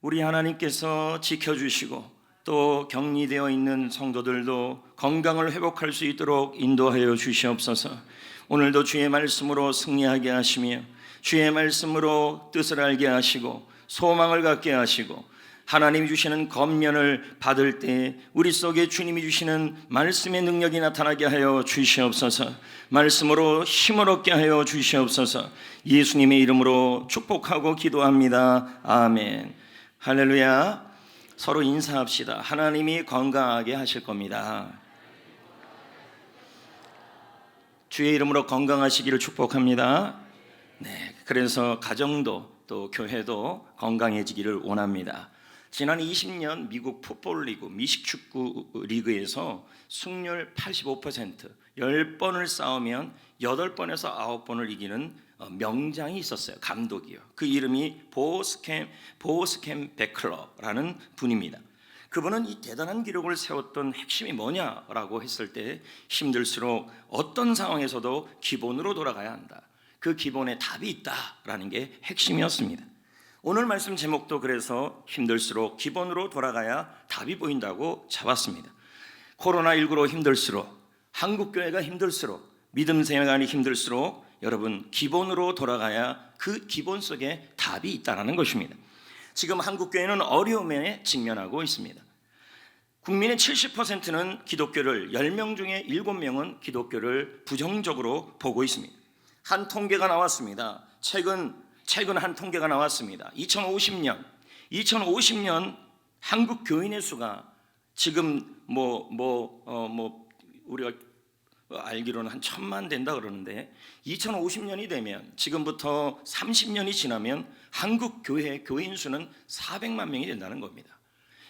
우리 하나님께서 지켜주시고 또 격리되어 있는 성도들도 건강을 회복할 수 있도록 인도하여 주시옵소서. 오늘도 주의 말씀으로 승리하게 하시며 주의 말씀으로 뜻을 알게 하시고 소망을 갖게 하시고 하나님이 주시는 권면을 받을 때 우리 속에 주님이 주시는 말씀의 능력이 나타나게 하여 주시옵소서. 말씀으로 힘을 얻게 하여 주시옵소서. 예수님의 이름으로 축복하고 기도합니다. 아멘. 할렐루야. 서로 인사합시다. 하나님이 건강하게 하실 겁니다. 주의 이름으로 건강하시기를 축복합니다. 네, 그래서 가정도 또 교회도 건강해지기를 원합니다. 지난 20년 미국 풋볼 리그, 미식축구 리그에서 승률 85%, 10번을 싸우면 8번에서 9번을 이기는 명장이 있었어요. 감독이요. 그 이름이 보스캠 베클러라는 분입니다. 그분은 이 대단한 기록을 세웠던 핵심이 뭐냐라고 했을 때 힘들수록 어떤 상황에서도 기본으로 돌아가야 한다. 그 기본에 답이 있다라는 게 핵심이었습니다. 오늘 말씀 제목도 그래서 힘들수록 기본으로 돌아가야 답이 보인다고 잡았습니다. 코로나19로 힘들수록, 한국교회가 힘들수록, 믿음 생활이 힘들수록 여러분 기본으로 돌아가야 그 기본 속에 답이 있다는 것입니다. 지금 한국교회는 어려움에 직면하고 있습니다. 국민의 70%는 기독교를, 10명 중에 7명은 기독교를 부정적으로 보고 있습니다. 한 통계가 나왔습니다. 최근 한 통계가 나왔습니다. 2050년 한국 교인의 수가 지금 우리가 알기로는 한 1,000만 된다 그러는데 2050년이 되면 지금부터 30년이 지나면 한국 교회 교인 수는 400만 명이 된다는 겁니다.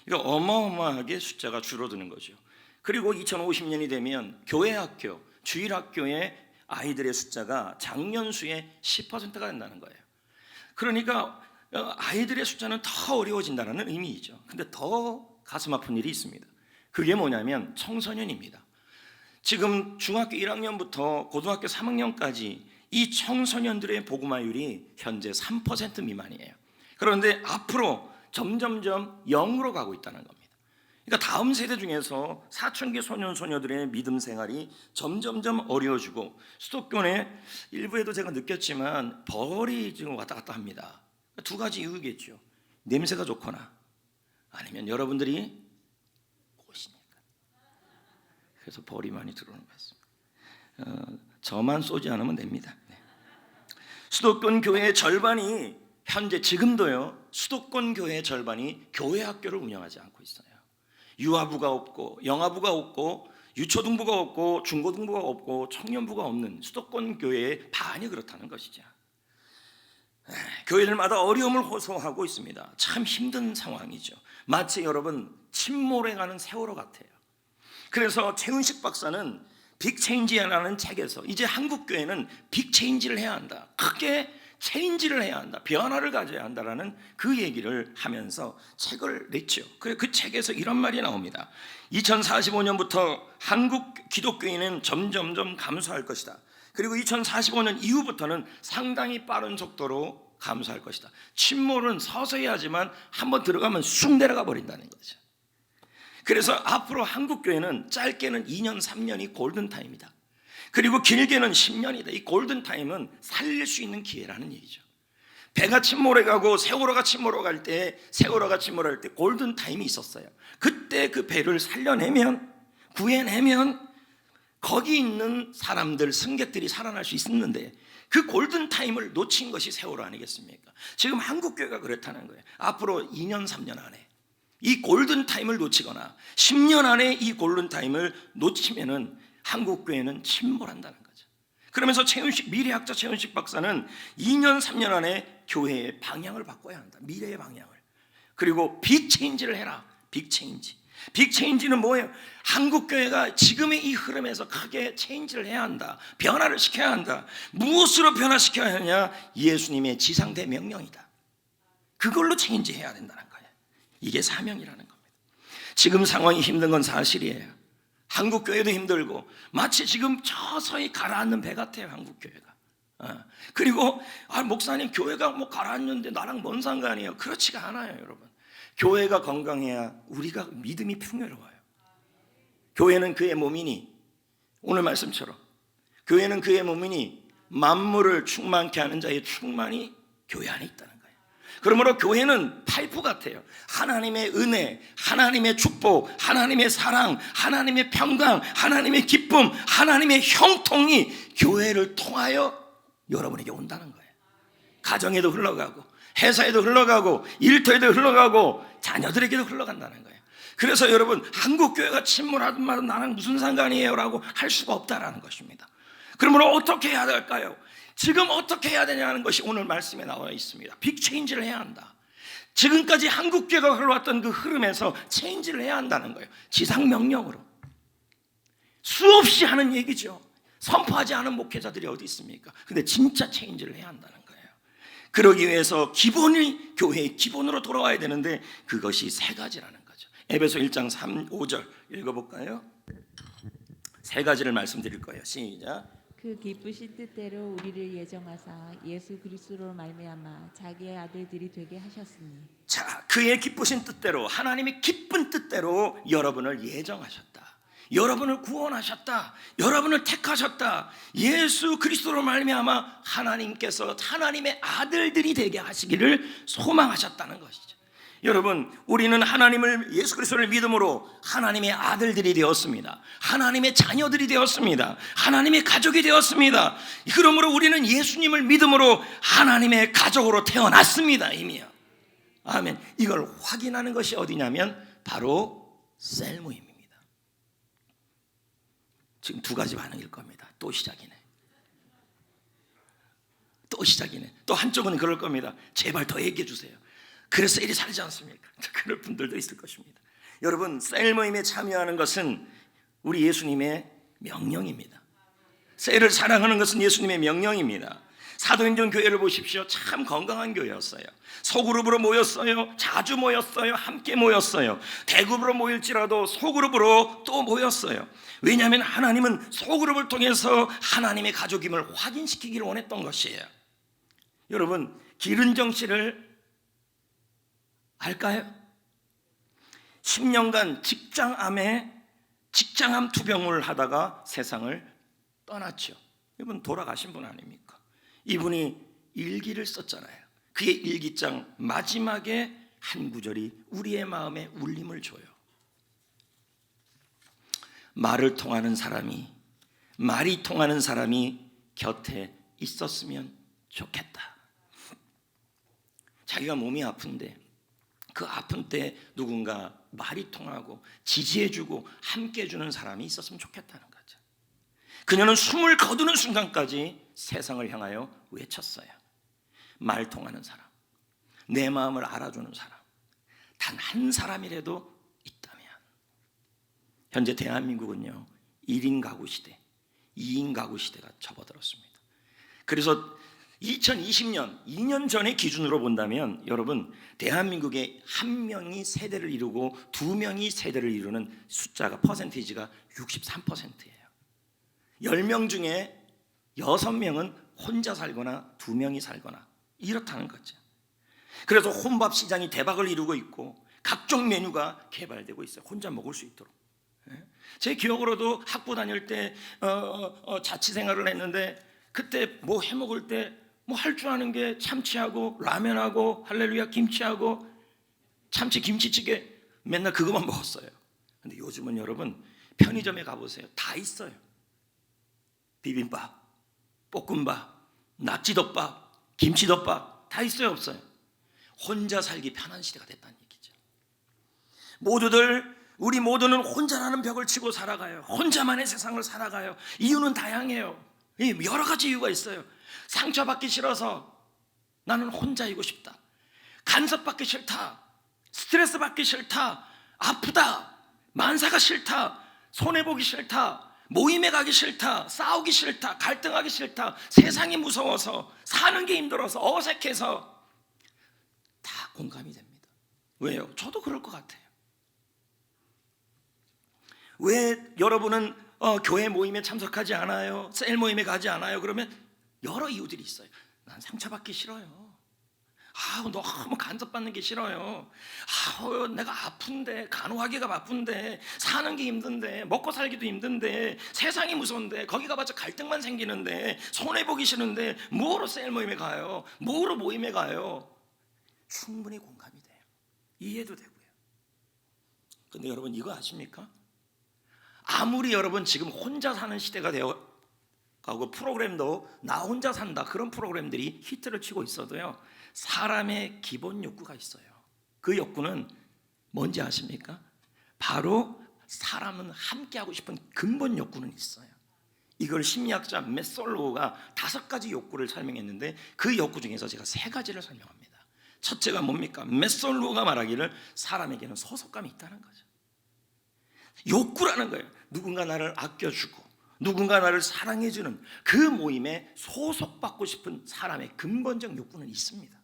그러니까 어마어마하게 숫자가 줄어드는 거죠. 그리고 2050년이 되면 교회 학교, 주일 학교의 아이들의 숫자가 작년 수의 10%가 된다는 거예요. 그러니까 아이들의 숫자는 더 어려워진다는 의미이죠. 근데 더 가슴 아픈 일이 있습니다. 그게 뭐냐면 청소년입니다. 지금 중학교 1학년부터 고등학교 3학년까지 이 청소년들의 복음화율이 현재 3% 미만이에요. 그런데 앞으로 점점점 0으로 가고 있다는 겁니다. 그러니까 다음 세대 중에서 사춘기 소년 소녀들의 믿음 생활이 점점점 어려워지고 수도권의 일부에도 제가 느꼈지만 벌이 지금 왔다 갔다 합니다. 두 가지 이유겠죠. 냄새가 좋거나 아니면 여러분들이 꽃이니까. 그래서 벌이 많이 들어오는 것 같습니다. 저만 쏘지 않으면 됩니다. 네. 수도권 교회의 절반이 현재 지금도요. 수도권 교회의 절반이 교회 학교를 운영하지 않고 있어요. 유아부가 없고 영아부가 없고 유초등부가 없고 중고등부가 없고 청년부가 없는 수도권 교회의 반이 그렇다는 것이죠. 교회들마다 어려움을 호소하고 있습니다. 참 힘든 상황이죠. 마치 여러분 침몰해가는 세월호 같아요. 그래서 최은식 박사는 빅체인지라는 책에서 이제 한국교회는 빅체인지를 해야 한다. 크게 체인지를 해야 한다. 변화를 가져야 한다라는 그 얘기를 하면서 책을 냈죠. 그 책에서 이런 말이 나옵니다. 2045년부터 한국 기독교인은 점점점 감소할 것이다. 그리고 2045년 이후부터는 상당히 빠른 속도로 감소할 것이다. 침몰은 서서히 하지만 한번 들어가면 쑥 내려가 버린다는 거죠. 그래서 앞으로 한국교회는 짧게는 2년, 3년이 골든타임이다. 그리고 길게는 10년이다. 이 골든타임은 살릴 수 있는 기회라는 얘기죠. 배가 침몰해가고 세월호가 침몰할 때 골든타임이 있었어요. 그때 그 배를 살려내면, 구해내면 거기 있는 사람들, 승객들이 살아날 수 있었는데 그 골든타임을 놓친 것이 세월호 아니겠습니까? 지금 한국교회가 그렇다는 거예요. 앞으로 2년, 3년 안에 이 골든타임을 놓치거나 10년 안에 이 골든타임을 놓치면은 한국교회는 침몰한다는 거죠. 그러면서 미래학자 최은식 박사는 2년 3년 안에 교회의 방향을 바꿔야 한다. 미래의 방향을. 그리고 빅체인지를 해라. 빅체인지는 뭐예요? 한국교회가 지금의 이 흐름에서 크게 체인지를 해야 한다. 변화를 시켜야 한다. 무엇으로 변화시켜야 하냐? 예수님의 지상대 명령이다. 그걸로 체인지해야 된다는 거예요. 이게 사명이라는 겁니다. 지금 상황이 힘든 건 사실이에요. 한국교회도 힘들고 마치 지금 서서히 가라앉는 배 같아요. 한국교회가. 그리고 목사님 교회가 가라앉는데 나랑 뭔 상관이에요? 그렇지가 않아요. 여러분. 교회가 건강해야 우리가 믿음이 풍요로워요. 교회는 그의 몸이니, 오늘 말씀처럼 교회는 그의 몸이니 만물을 충만케 하는 자의 충만이 교회 안에 있다는 거예요. 그러므로 교회는 파이프 같아요. 하나님의 은혜, 하나님의 축복, 하나님의 사랑, 하나님의 평강, 하나님의 기쁨, 하나님의 형통이 교회를 통하여 여러분에게 온다는 거예요. 가정에도 흘러가고, 회사에도 흘러가고, 일터에도 흘러가고, 자녀들에게도 흘러간다는 거예요. 그래서 여러분, 한국교회가 침몰하든 말든 나랑 무슨 상관이에요? 라고 할 수가 없다라는 것입니다. 그러므로 어떻게 해야 될까요? 지금 어떻게 해야 되냐는 것이 오늘 말씀에 나와 있습니다. 빅 체인지를 해야 한다. 지금까지 한국교회가 흘러왔던 그 흐름에서 체인지를 해야 한다는 거예요. 지상명령으로. 수없이 하는 얘기죠. 선포하지 않은 목회자들이 어디 있습니까? 근데 진짜 체인지를 해야 한다는 거예요. 그러기 위해서 기본이 교회의 기본으로 돌아와야 되는데 그것이 세 가지라는 거죠. 에베소 1장 3, 5절 읽어볼까요? 세 가지를 말씀드릴 거예요. 시작. 그 기쁘신 뜻대로 우리를 예정하사 예수 그리스도로 말미암아 자기의 아들들이 되게 하셨으니. 자, 그의 기쁘신 뜻대로, 하나님의 기쁜 뜻대로 여러분을 예정하셨다. 여러분을 구원하셨다. 여러분을 택하셨다. 예수 그리스도로 말미암아 하나님께서 하나님의 아들들이 되게 하시기를 소망하셨다는 것이죠. 여러분, 우리는 하나님을, 예수 그리스도를 믿음으로 하나님의 아들들이 되었습니다. 하나님의 자녀들이 되었습니다. 하나님의 가족이 되었습니다. 그러므로 우리는 예수님을 믿음으로 하나님의 가족으로 태어났습니다. 이미요. 아멘. 이걸 확인하는 것이 어디냐면 바로 셀 모임입니다. 지금 두 가지 반응일 겁니다. 또 시작이네. 또 시작이네. 또 한쪽은 그럴 겁니다. 제발 더 얘기해 주세요. 그래서 일이 살지 않습니까? 그럴 분들도 있을 것입니다. 여러분, 셀 모임에 참여하는 것은 우리 예수님의 명령입니다. 셀을 사랑하는 것은 예수님의 명령입니다. 사도행전 교회를 보십시오. 참 건강한 교회였어요. 소그룹으로 모였어요. 자주 모였어요. 함께 모였어요. 대그룹으로 모일지라도 소그룹으로 또 모였어요. 왜냐하면 하나님은 소그룹을 통해서 하나님의 가족임을 확인시키기를 원했던 것이에요. 여러분, 기른정 씨를 알까요? 10년간 직장암 투병을 하다가 세상을 떠났죠. 이분 돌아가신 분 아닙니까? 이분이 일기를 썼잖아요. 그의 일기장 마지막에 한 구절이 우리의 마음에 울림을 줘요. 말이 통하는 사람이 곁에 있었으면 좋겠다. 자기가 몸이 아픈데 그 아픈 때 누군가 말이 통하고 지지해주고 함께해주는 사람이 있었으면 좋겠다는 거죠. 그녀는 숨을 거두는 순간까지 세상을 향하여 외쳤어요. 말 통하는 사람, 내 마음을 알아주는 사람, 단 한 사람이라도 있다면. 현재 대한민국은요 1인 가구 시대, 2인 가구 시대가 접어들었습니다. 그래서 2020년, 2년 전의 기준으로 본다면 여러분, 대한민국의 한 명이 세대를 이루고 두 명이 세대를 이루는 숫자가, 퍼센티지가 63%예요. 10명 중에 6명은 혼자 살거나 2명이 살거나 이렇다는 거죠. 그래서 혼밥 시장이 대박을 이루고 있고 각종 메뉴가 개발되고 있어요. 혼자 먹을 수 있도록. 제 기억으로도 학부 다닐 때 자취 생활을 했는데 그때 뭐 해 먹을 때 뭐 할 줄 아는 게 참치하고 라면하고 할렐루야 김치하고 참치 김치찌개, 맨날 그것만 먹었어요. 근데 요즘은 여러분 편의점에 가보세요. 다 있어요. 비빔밥, 볶음밥, 낙지덮밥, 김치덮밥 다 있어요, 없어요? 혼자 살기 편한 시대가 됐다는 얘기죠. 우리 모두는 혼자라는 벽을 치고 살아가요. 혼자만의 세상을 살아가요. 이유는 다양해요. 여러 가지 이유가 있어요. 상처받기 싫어서 나는 혼자이고 싶다. 간섭받기 싫다. 스트레스 받기 싫다. 아프다. 만사가 싫다. 손해보기 싫다. 모임에 가기 싫다. 싸우기 싫다. 갈등하기 싫다. 세상이 무서워서, 사는 게 힘들어서, 어색해서. 다 공감이 됩니다. 왜요? 저도 그럴 것 같아요. 왜 여러분은 교회 모임에 참석하지 않아요? 셀 모임에 가지 않아요? 그러면 여러 이유들이 있어요. 난 상처받기 싫어요. 너무 간섭받는 게 싫어요. 내가 아픈데, 간호하기가 바쁜데, 사는 게 힘든데, 먹고 살기도 힘든데, 세상이 무서운데, 거기 가봤자 갈등만 생기는데, 손해보기 싫은데 뭐로 셀 모임에 가요? 뭐로 모임에 가요? 충분히 공감이 돼요. 이해도 되고요. 근데 여러분 이거 아십니까? 아무리 여러분 지금 혼자 사는 시대가 되어 가고 프로그램도 나 혼자 산다 그런 프로그램들이 히트를 치고 있어도요, 사람의 기본 욕구가 있어요. 그 욕구는 뭔지 아십니까? 바로 사람은 함께하고 싶은 근본 욕구는 있어요. 이걸 심리학자 메솔로우가 5가지 욕구를 설명했는데 그 욕구 중에서 제가 3가지를 설명합니다. 첫째가 뭡니까? 메솔로우가 말하기를 사람에게는 소속감이 있다는 거죠. 욕구라는 거예요. 누군가 나를 아껴주고 누군가 나를 사랑해주는 그 모임에 소속받고 싶은 사람의 근본적 욕구는 있습니다.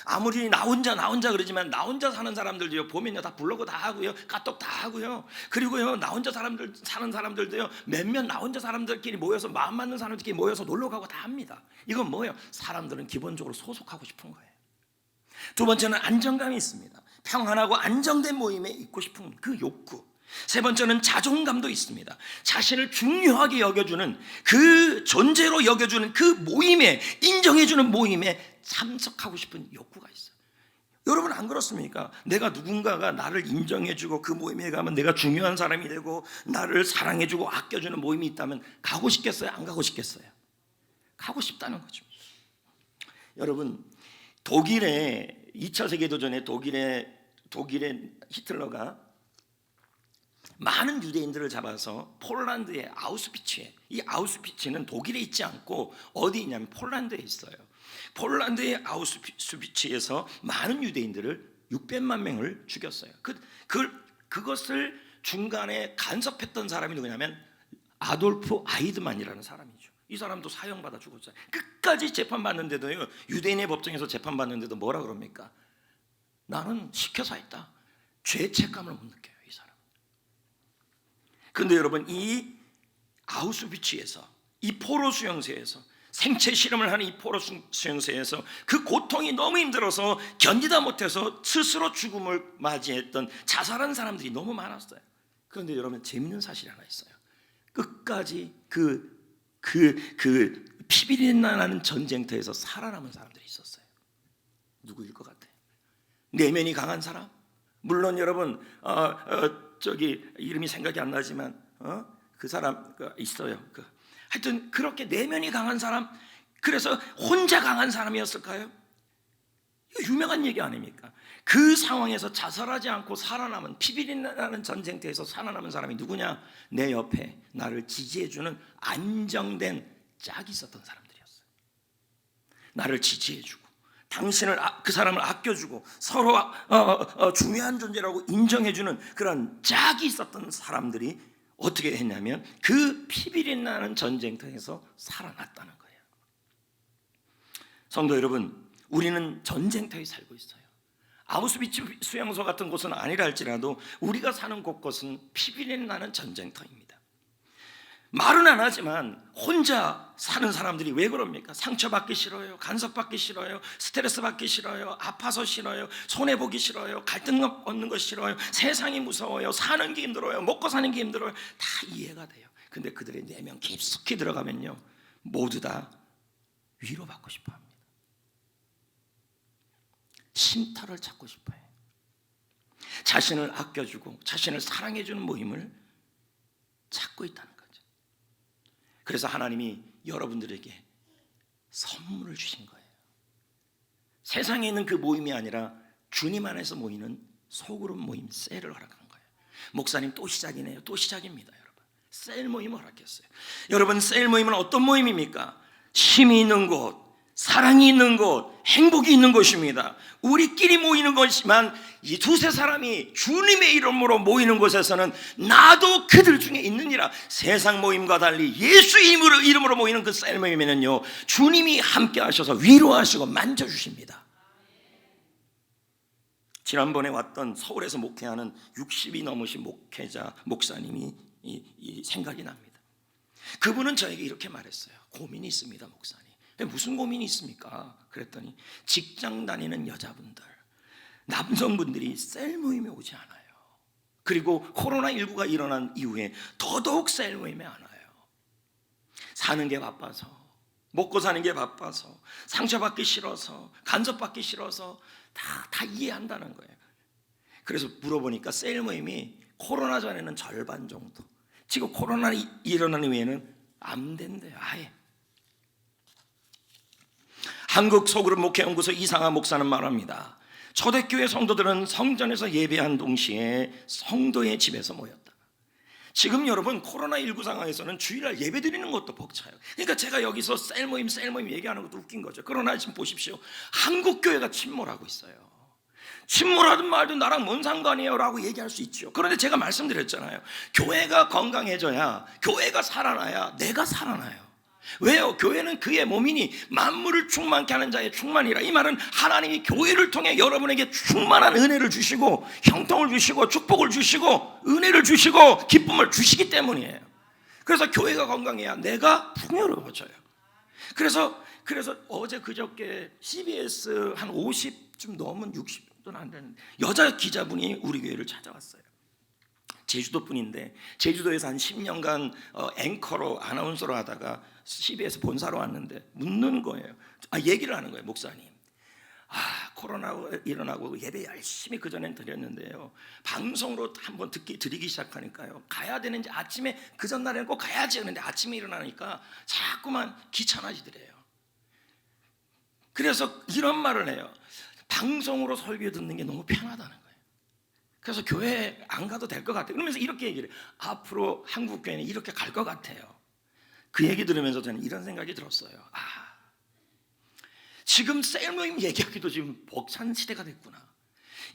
아무리 나 혼자 그러지만 나 혼자 사는 사람들도요, 보면요 다 블로그 다 하고요, 카톡 다 하고요, 그리고요 나 혼자 사는 사람들도요 몇몇 나 혼자 사람들끼리 모여서 마음 맞는 사람들끼리 모여서 놀러 가고 다 합니다. 이건 뭐예요? 사람들은 기본적으로 소속하고 싶은 거예요. 두 번째는 안정감이 있습니다. 평안하고 안정된 모임에 있고 싶은 그 욕구. 세 번째는 자존감도 있습니다. 자신을 중요하게 여겨주는 그 존재로 여겨주는 그 모임에, 인정해주는 모임에 참석하고 싶은 욕구가 있어요. 여러분 안 그렇습니까? 내가 누군가가 나를 인정해주고 그 모임에 가면 내가 중요한 사람이 되고 나를 사랑해주고 아껴주는 모임이 있다면 가고 싶겠어요? 안 가고 싶겠어요? 가고 싶다는 거죠. 여러분, 독일의 2차 세계대전에 독일의 히틀러가 많은 유대인들을 잡아서 폴란드의 아우슈비츠에, 이 아우슈비츠는 독일에 있지 않고 어디 있냐면 폴란드에 있어요. 폴란드의 아우슈비츠에서 많은 유대인들을 600만 명을 죽였어요. 그것을 중간에 간섭했던 사람이 누구냐면 아돌프 아이드만이라는 사람이죠. 이 사람도 사형받아 죽었어요. 끝까지 재판받는데도요, 유대인의 법정에서 재판받는데도 뭐라 그럽니까? 나는 시켜서 했다. 죄책감을 못 느껴요, 이 사람. 그런데 여러분, 이 아우슈비츠에서, 이 포로 수용소에서, 생체 실험을 하는 이 포로 수용소에서 그 고통이 너무 힘들어서 견디다 못해서 스스로 죽음을 맞이했던 자살한 사람들이 너무 많았어요. 그런데 여러분, 재밌는 사실이 하나 있어요. 끝까지 그 피비린내나는 전쟁터에서 살아남은 사람들이 있었어요. 누구일 것 같아요? 내면이 강한 사람? 물론 여러분 이름이 생각이 안 나지만 그 사람 있어요. 하여튼 그렇게 내면이 강한 사람, 그래서 혼자 강한 사람이었을까요? 이거 유명한 얘기 아닙니까? 그 상황에서 자살하지 않고 살아남은, 피비린내나는 전쟁터에서 살아남은 사람이 누구냐? 내 옆에 나를 지지해주는 안정된 짝이 있었던 사람들이었어요. 나를 지지해주고 그 사람을 아껴주고 서로 중요한 존재라고 인정해주는 그런 짝이 있었던 사람들이 어떻게 했냐면 그 피비린내나는 전쟁터에서 살아났다는 거예요. 성도 여러분, 우리는 전쟁터에 살고 있어요. 아우슈비츠 수용소 같은 곳은 아니라 할지라도 우리가 사는 곳곳은 피비린내나는 전쟁터입니다. 말은 안 하지만 혼자 사는 사람들이 왜 그럽니까? 상처받기 싫어요, 간섭받기 싫어요, 스트레스 받기 싫어요, 아파서 싫어요, 손해보기 싫어요, 갈등 얻는 거 싫어요, 세상이 무서워요, 사는 게 힘들어요, 먹고 사는 게 힘들어요. 다 이해가 돼요. 근데 그들의 내면 깊숙이 들어가면요, 모두 다 위로받고 싶어 합니다. 쉼터를 찾고 싶어요. 자신을 아껴주고 자신을 사랑해주는 모임을 찾고 있다는 거죠. 그래서 하나님이 여러분들에게 선물을 주신 거예요. 세상에 있는 그 모임이 아니라 주님 안에서 모이는 소그룹 모임, 셀을 허락한 거예요. 목사님 또 시작이네요. 또 시작입니다, 여러분. 셀 모임을 허락했어요. 여러분, 셀 모임은 어떤 모임입니까? 힘이 있는 곳, 사랑이 있는 곳, 행복이 있는 곳입니다. 우리끼리 모이는 것이지만 이 두세 사람이 주님의 이름으로 모이는 곳에서는 나도 그들 중에 있느니라. 세상 모임과 달리 예수 이름으로 모이는 그 셀 모임에는요, 주님이 함께 하셔서 위로하시고 만져주십니다. 지난번에 왔던 서울에서 목회하는 60이 넘으신 목사님이 생각이 납니다. 그분은 저에게 이렇게 말했어요. 고민이 있습니다, 목사님. 근데 무슨 고민이 있습니까? 그랬더니 직장 다니는 여자분들, 남성분들이 셀 모임에 오지 않아요. 그리고 코로나19가 일어난 이후에 더더욱 셀 모임에 안 와요. 사는 게 바빠서, 먹고 사는 게 바빠서, 상처받기 싫어서, 간섭받기 싫어서 다 이해한다는 거예요. 그래서 물어보니까 셀 모임이 코로나 전에는 절반 정도, 지금 코로나 일어난 이후에는 안 된대요. 아예. 한국 소그룹 목회연구소 이상하 목사는 말합니다. 초대교회 성도들은 성전에서 예배한 동시에 성도의 집에서 모였다. 지금 여러분 코로나19 상황에서는 주일날 예배 드리는 것도 벅차요. 그러니까 제가 여기서 셀 모임 얘기하는 것도 웃긴 거죠. 그러나 지금 보십시오. 한국 교회가 침몰하고 있어요. 침몰하든 말든 나랑 뭔 상관이에요 라고 얘기할 수 있죠. 그런데 제가 말씀드렸잖아요. 교회가 건강해져야, 교회가 살아나야 내가 살아나요. 왜요? 교회는 그의 몸이니 만물을 충만케 하는 자의 충만이라. 이 말은 하나님이 교회를 통해 여러분에게 충만한 은혜를 주시고 형통을 주시고 축복을 주시고 은혜를 주시고 기쁨을 주시기 때문이에요. 그래서 교회가 건강해야 내가 풍요로워져요. 그래서 어제 그저께 CBS 한 50좀 넘은 60도 안 되는 여자 기자분이 우리 교회를 찾아왔어요. 제주도 분인데 제주도에서 한 10년간 앵커로 아나운서로 하다가 CBS 본사로 왔는데 묻는 거예요. 얘기를 하는 거예요. 목사님, 코로나 일어나고 예배 열심히 그전엔 드렸는데요, 방송으로 한번 드리기 시작하니까요, 가야 되는지 아침에 그 전날에는 꼭 가야지 그런데 아침에 일어나니까 자꾸만 귀찮아지더래요. 그래서 이런 말을 해요. 방송으로 설교 듣는 게 너무 편하다는 거예요. 그래서 교회 안 가도 될 것 같아요. 그러면서 이렇게 얘기를 해요. 앞으로 한국 교회는 이렇게 갈 것 같아요. 그 얘기 들으면서 저는 이런 생각이 들었어요. 지금 셀 모임 얘기하기도 지금 벅찬 시대가 됐구나.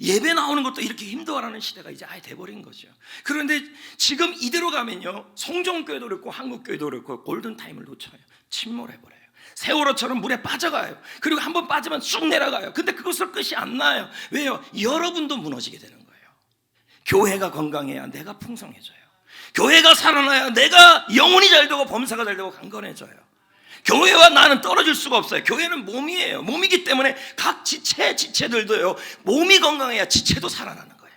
예배 나오는 것도 이렇게 힘들어하는 시대가 이제 아예 돼버린 거죠. 그런데 지금 이대로 가면요, 성종교회도 그렇고 한국교회도 그렇고 골든타임을 놓쳐요. 침몰해버려요. 세월호처럼 물에 빠져가요. 그리고 한번 빠지면 쑥 내려가요. 근데 그것으로 끝이 안 나요. 왜요? 여러분도 무너지게 되는 거예요. 교회가 건강해야 내가 풍성해져요. 교회가 살아나야 내가 영혼이 잘 되고 범사가 잘 되고 강건해져요. 교회와 나는 떨어질 수가 없어요. 교회는 몸이에요. 몸이기 때문에 각 지체들도요, 몸이 건강해야 지체도 살아나는 거예요.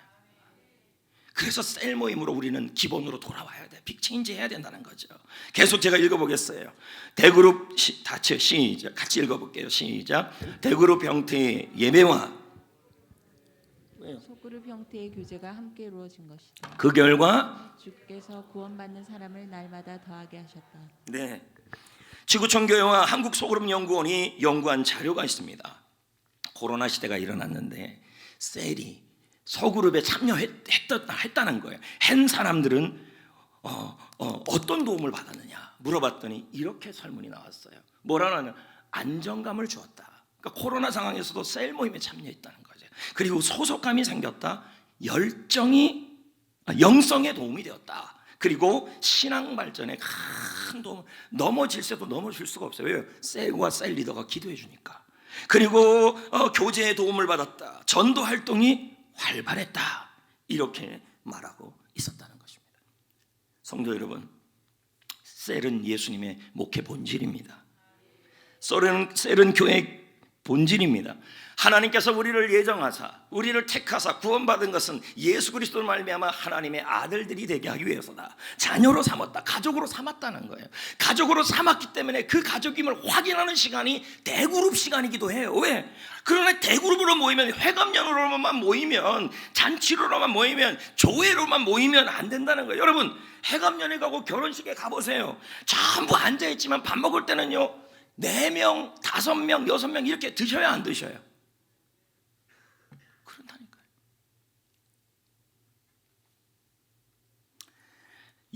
그래서 셀 모임으로 우리는 기본으로 돌아와야 돼. 빅체인지 해야 된다는 거죠. 계속 제가 읽어보겠어요. 대그룹 시작. 같이 읽어볼게요. 시작. 대그룹 형태의 예배와 소그룹 형태의 교제가 함께 이루어진 것이다. 그 결과 주께서 구원받는 사람을 날마다 더하게 하셨다. 네, 지구촌교회와 한국소그룹연구원이 연구한 자료가 있습니다. 코로나 시대가 일어났는데 셀이 소그룹에 참여했다는 거예요. 한 사람들은 어떤 도움을 받았느냐 물어봤더니 이렇게 설문이 나왔어요. 뭐라냐면 안정감을 주었다. 그러니까 코로나 상황에서도 셀 모임에 참여했다는 거죠. 그리고 소속감이 생겼다. 영성에 도움이 되었다. 그리고 신앙 발전에 큰 도움. 넘어질 새도 넘어질 수가 없어요. 왜요? 셀과 셀 리더가 기도해 주니까. 그리고 교제에 도움을 받았다. 전도 활동이 활발했다. 이렇게 말하고 있었다는 것입니다. 성도 여러분, 셀은 예수님의 목회 본질입니다. 셀은 교회의 본질입니다. 하나님께서 우리를 예정하사 우리를 택하사 구원받은 것은 예수 그리스도를 말미암아 하나님의 아들들이 되게 하기 위해서다. 자녀로 삼았다. 가족으로 삼았다는 거예요. 가족으로 삼았기 때문에 그 가족임을 확인하는 시간이 대그룹 시간이기도 해요. 왜? 그러나 대그룹으로 모이면, 회감연으로만 모이면, 잔치로만 모이면, 조회로만 모이면 안 된다는 거예요. 여러분, 회감연에 가고 결혼식에 가보세요. 전부 앉아있지만 밥 먹을 때는요, 4명, 5명, 6명 이렇게 드셔야 안 드셔요? 그런다니까요.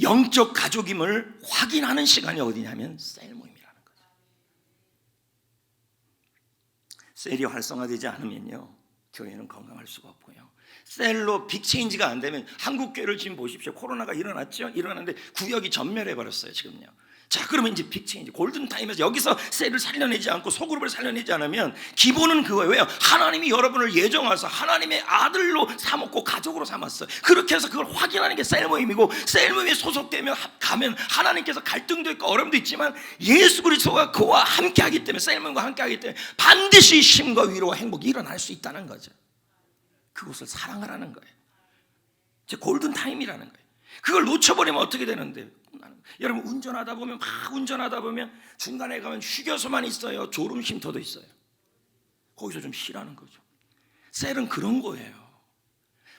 영적 가족임을 확인하는 시간이 어디냐면 셀 모임이라는 거죠. 셀이 활성화되지 않으면요, 교회는 건강할 수가 없고요. 셀로 빅체인지가 안 되면, 한국교회를 지금 보십시오. 코로나가 일어났죠? 일어났는데 구역이 전멸해 버렸어요. 지금요. 자, 그러면 이제 빅체인지, 골든타임에서 여기서 셀을 살려내지 않고 소그룹을 살려내지 않으면 기본은 그거예요. 왜요? 하나님이 여러분을 예정하셔서 하나님의 아들로 삼았고 가족으로 삼았어요. 그렇게 해서 그걸 확인하는 게 셀 모임이고, 셀 모임에 소속되면 가면 하나님께서 갈등도 있고 어려움도 있지만 예수 그리스도가 그와 함께하기 때문에, 셀 모임과 함께하기 때문에 반드시 쉼과 위로와 행복이 일어날 수 있다는 거죠. 그것을 사랑하라는 거예요. 이제 골든타임이라는 거예요. 그걸 놓쳐버리면 어떻게 되는데? 여러분, 운전하다 보면 중간에 가면 휴게소만 있어요. 졸음 쉼터도 있어요. 거기서 좀 쉬라는 거죠. 셀은 그런 거예요.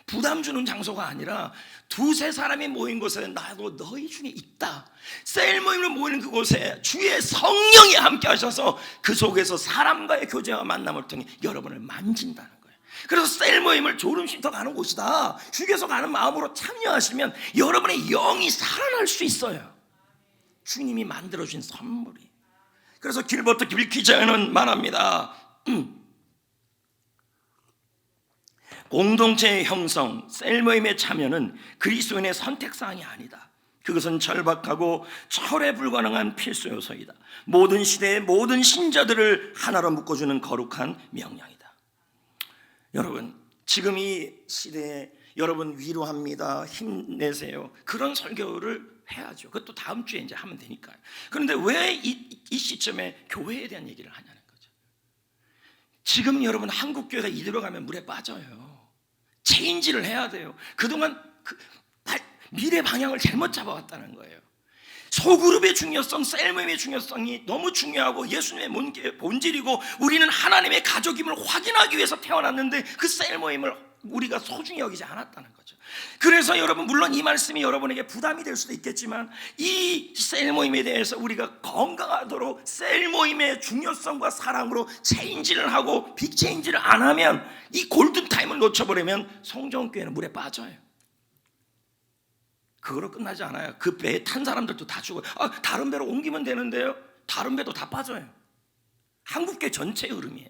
부담 주는 장소가 아니라 두세 사람이 모인 곳에 나도 너희 중에 있다. 셀 모임을 모이는 그곳에 주의 성령이 함께 하셔서 그 속에서 사람과의 교제와 만남을 통해 여러분을 만진다는 거예요. 그래서 셀 모임을 졸음 쉼터 가는 곳이다, 휴게소 가는 마음으로 참여하시면 여러분의 영이 살아날 수 있어요. 주님이 만들어주신 선물이. 그래서 길버트 빌키자는 말합니다. 공동체의 형성, 셀 모임의 참여는 그리스도인의 선택사항이 아니다. 그것은 절박하고 철회 불가능한 필수 요소이다. 모든 시대의 모든 신자들을 하나로 묶어주는 거룩한 명령이다. 여러분, 지금 이 시대에 여러분 위로합니다, 힘내세요, 그런 설교를 해야죠. 그것도 다음 주에 이제 하면 되니까요. 그런데 왜 이 시점에 교회에 대한 얘기를 하냐는 거죠. 지금 여러분 한국교회가 이대로 가면 물에 빠져요. 체인지를 해야 돼요. 그동안 미래 방향을 잘못 잡아왔다는 거예요. 소그룹의 중요성, 셀 모임의 중요성이 너무 중요하고 예수님의 본질이고 우리는 하나님의 가족임을 확인하기 위해서 태어났는데 그 셀 모임을 우리가 소중히 여기지 않았다는 거죠. 그래서 여러분, 물론 이 말씀이 여러분에게 부담이 될 수도 있겠지만 이 셀 모임에 대해서 우리가 건강하도록 셀 모임의 중요성과 사랑으로 체인지를 하고 빅체인지를 안 하면, 이 골든타임을 놓쳐버리면 성정교회는 물에 빠져요. 그거로 끝나지 않아요. 그 배에 탄 사람들도 다 죽어요. 다른 배로 옮기면 되는데요, 다른 배도 다 빠져요. 한국교회 전체의 흐름이에요.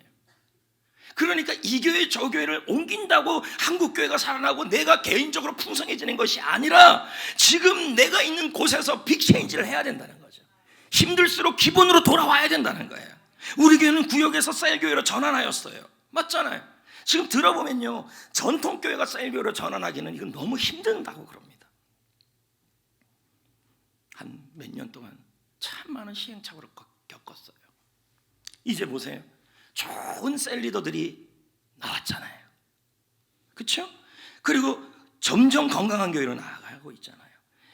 그러니까 이 교회 저 교회를 옮긴다고 한국교회가 살아나고 내가 개인적으로 풍성해지는 것이 아니라 지금 내가 있는 곳에서 빅체인지를 해야 된다는 거죠. 힘들수록 기본으로 돌아와야 된다는 거예요. 우리 교회는 구역에서 셀교회로 전환하였어요. 맞잖아요. 지금 들어보면요, 전통교회가 셀교회로 전환하기는 이건 너무 힘든다고 그럽니다. 한 몇 년 동안 참 많은 시행착오를 겪었어요. 이제 보세요, 좋은 셀 리더들이 나왔잖아요. 그렇죠? 그리고 점점 건강한 교회로 나아가고 있잖아요.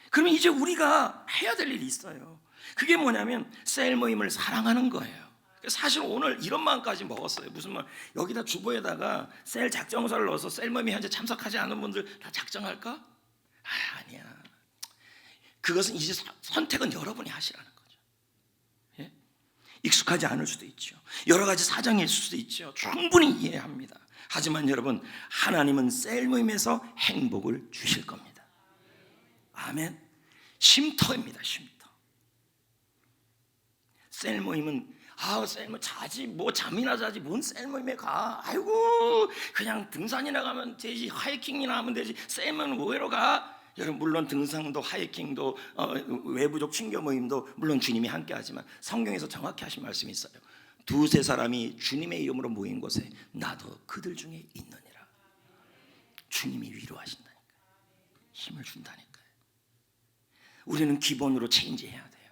그러면 이제 우리가 해야 될 일이 있어요. 그게 뭐냐면 셀 모임을 사랑하는 거예요. 사실 오늘 이런 마음까지 먹었어요. 무슨 말, 여기다 주보에다가 셀 작정서를 넣어서 셀 모임에 현재 참석하지 않은 분들 다 작정할까? 아니야. 그것은 이제 선택은 여러분이 하시라는 거죠. 예? 익숙하지 않을 수도 있죠. 여러 가지 사정이 있을 수도 있죠. 충분히 이해합니다. 하지만 여러분, 하나님은 셀 모임에서 행복을 주실 겁니다. 아멘. 쉼터입니다. 쉼터. 셀 모임은 셀 모임 자지, 뭐 잠이나 자지, 뭔 셀 모임에 가. 아이고, 그냥 등산이나 가면 되지, 하이킹이나 하면 되지, 셀 모임은 뭐하러 가? 여러분, 물론 등산도 하이킹도 외부적 친교 모임도 물론 주님이 함께 하지만 성경에서 정확히 하신 말씀이 있어요. 두세 사람이 주님의 이름으로 모인 곳에 나도 그들 중에 있느니라. 주님이 위로하신다니까요. 힘을 준다니까요. 우리는 기본으로 체인지해야 돼요.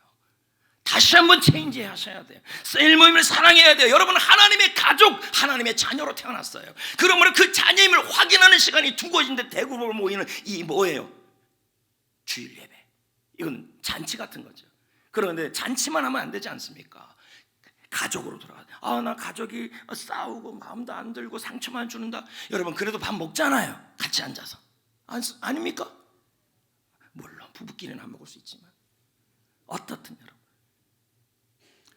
다시 한번 체인지 하셔야 돼요. 셀 모임을 사랑해야 돼요. 여러분은 하나님의 가족, 하나님의 자녀로 태어났어요. 그러므로 그 자녀임을 확인하는 시간이 두 곳인데 대구로 모이는 이 뭐예요? 주일 예배. 이건 잔치 같은 거죠. 그런데 잔치만 하면 안 되지 않습니까? 가족으로 돌아가. 나 가족이 싸우고 마음도 안 들고 상처만 주는다. 여러분, 그래도 밥 먹잖아요. 같이 앉아서. 아닙니까? 물론 부부끼리는 안 먹을 수 있지만 어떻든 여러분,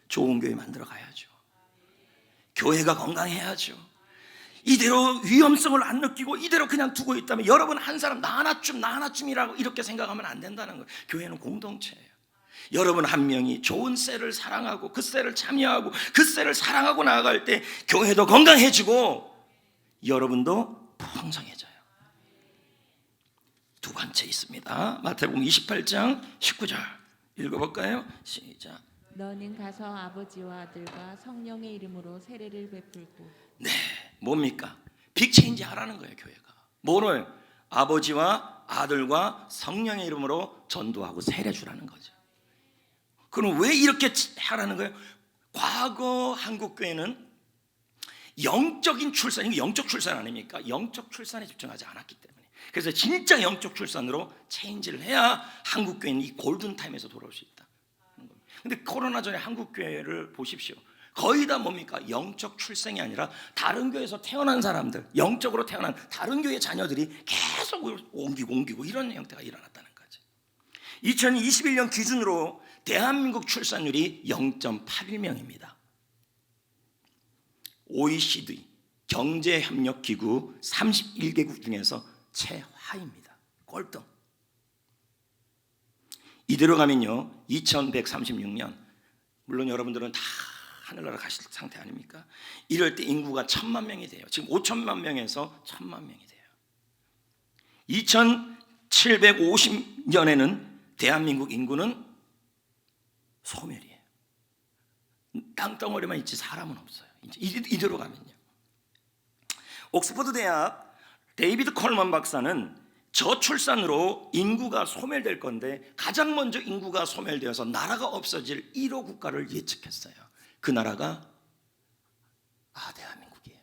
좋은 교회 만들어 가야죠. 교회가 건강해야죠. 이대로 위험성을 안 느끼고 이대로 그냥 두고 있다면 여러분 한 사람 나 하나쯤이라고 이렇게 생각하면 안 된다는 거예요. 교회는 공동체예요. 여러분 한 명이 좋은 셀을 사랑하고 그 셀을 참여하고 그 셀을 사랑하고 나아갈 때 교회도 건강해지고 여러분도 풍성해져요. 두 번째 있습니다. 마태복음 28장 19절 읽어볼까요? 시작. 너는 가서 아버지와 아들과 성령의 이름으로 세례를 베풀고. 네, 뭡니까? 빅체인지 하라는 거예요, 교회가. 뭐를? 아버지와 아들과 성령의 이름으로 전도하고 세례 주라는 거죠. 그럼 왜 이렇게 하라는 거예요? 과거 한국 교회는 영적인 출산, 이거 영적 출산 아닙니까? 영적 출산에 집중하지 않았기 때문에. 그래서 진짜 영적 출산으로 체인지를 해야 한국 교회는 이 골든 타임에서 돌아올 수 있다. 근데 코로나 전에 한국 교회를 보십시오. 거의 다 뭡니까? 영적 출생이 아니라 다른 교회에서 태어난 사람들, 영적으로 태어난 다른 교회 자녀들이 계속 옮기고 이런 형태가 일어났다는 거죠. 2021년 기준으로 대한민국 출산율이 0.81명입니다. OECD 경제협력기구 31개국 중에서 최하입니다. 꼴등. 이대로 가면요 2136년, 물론 여러분들은 다 하늘나라 가실 상태 아닙니까? 이럴 때 인구가 1000만 명이 돼요. 지금 5천만 명에서 1000만 명이 돼요. 2750년에는 대한민국 인구는 소멸이에요. 땅덩어리만 있지 사람은 없어요. 이대로 가면요. 옥스퍼드 대학 데이비드 콜먼 박사는 저출산으로 인구가 소멸될 건데 가장 먼저 인구가 소멸되어서 나라가 없어질 1호 국가를 예측했어요. 그 나라가 대한민국이에요.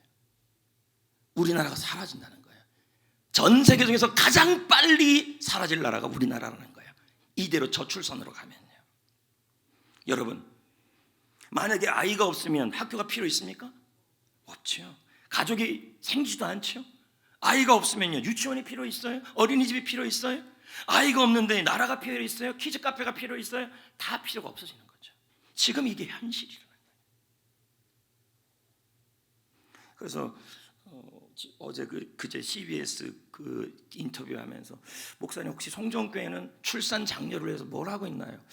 우리나라가 사라진다는 거예요. 전 세계 중에서 가장 빨리 사라질 나라가 우리나라라는 거예요. 이대로 저출산으로 가면요. 여러분, 만약에 아이가 없으면 학교가 필요 있습니까? 없죠. 가족이 생기지도 않죠. 아이가 없으면요 유치원이 필요 있어요? 어린이집이 필요 있어요? 아이가 없는데 나라가 필요 있어요? 키즈 카페가 필요 있어요? 다 필요가 없어지는 거죠. 지금 이게 현실이라는 거예요. 그래서 어제 그제 CBS 그 인터뷰하면서 목사님 혹시 송정교회는 출산 장려를 해서 뭘 하고 있나요?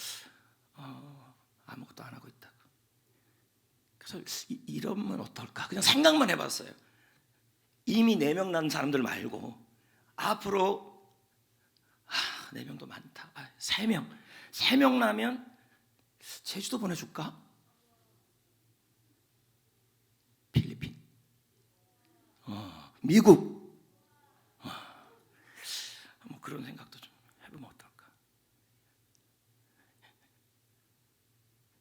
아무것도 안 하고 있다고. 그래서 이러면 어떨까? 그냥 생각만 해봤어요. 이미 4명 난 사람들 말고 앞으로 4명도 많다. 3명 나면 제주도 보내줄까? 필리핀, 미국, 뭐 그런 생각도 좀 해보면 어떨까?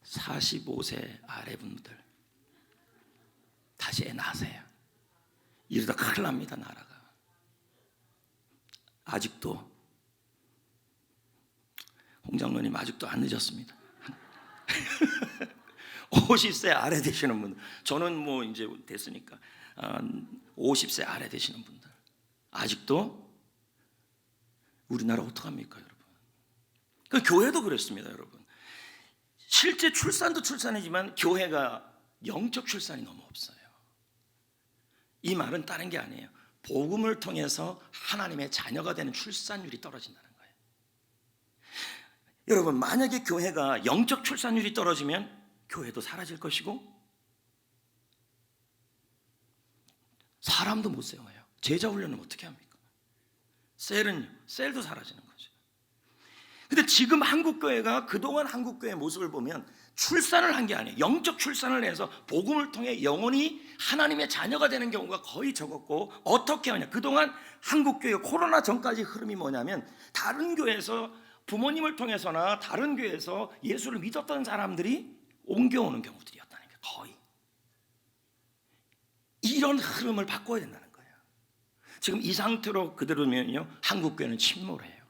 45세 아래 분들 다시 애 낳으세요. 이러다 큰일 납니다. 나라가. 아직도 홍 장로님 아직도 안 늦었습니다. 50세 아래 되시는 분들, 저는 뭐 이제 됐으니까 50세 아래 되시는 분들 아직도 우리나라 어떡합니까, 여러분? 그 교회도 그렇습니다, 여러분. 실제 출산도 출산이지만 교회가 영적 출산이 너무 없어요. 이 말은 다른 게 아니에요. 복음을 통해서 하나님의 자녀가 되는 출산율이 떨어진다는 거예요. 여러분, 만약에 교회가 영적 출산율이 떨어지면 교회도 사라질 것이고 사람도 못 세워요. 제자 훈련은 어떻게 합니까? 셀도 사라지는 거죠. 근데 지금 한국교회가 그동안 한국교회의 모습을 보면 출산을 한 게 아니에요. 영적 출산을 해서 복음을 통해 영혼이 하나님의 자녀가 되는 경우가 거의 적었고, 어떻게 하냐? 그동안 한국교회 코로나 전까지 흐름이 뭐냐면 다른 교회에서 부모님을 통해서나 다른 교회에서 예수를 믿었던 사람들이 옮겨오는 경우들이었다는 거예요. 거의. 이런 흐름을 바꿔야 된다는 거예요. 지금 이 상태로 그대로면요 한국교회는 침몰해요.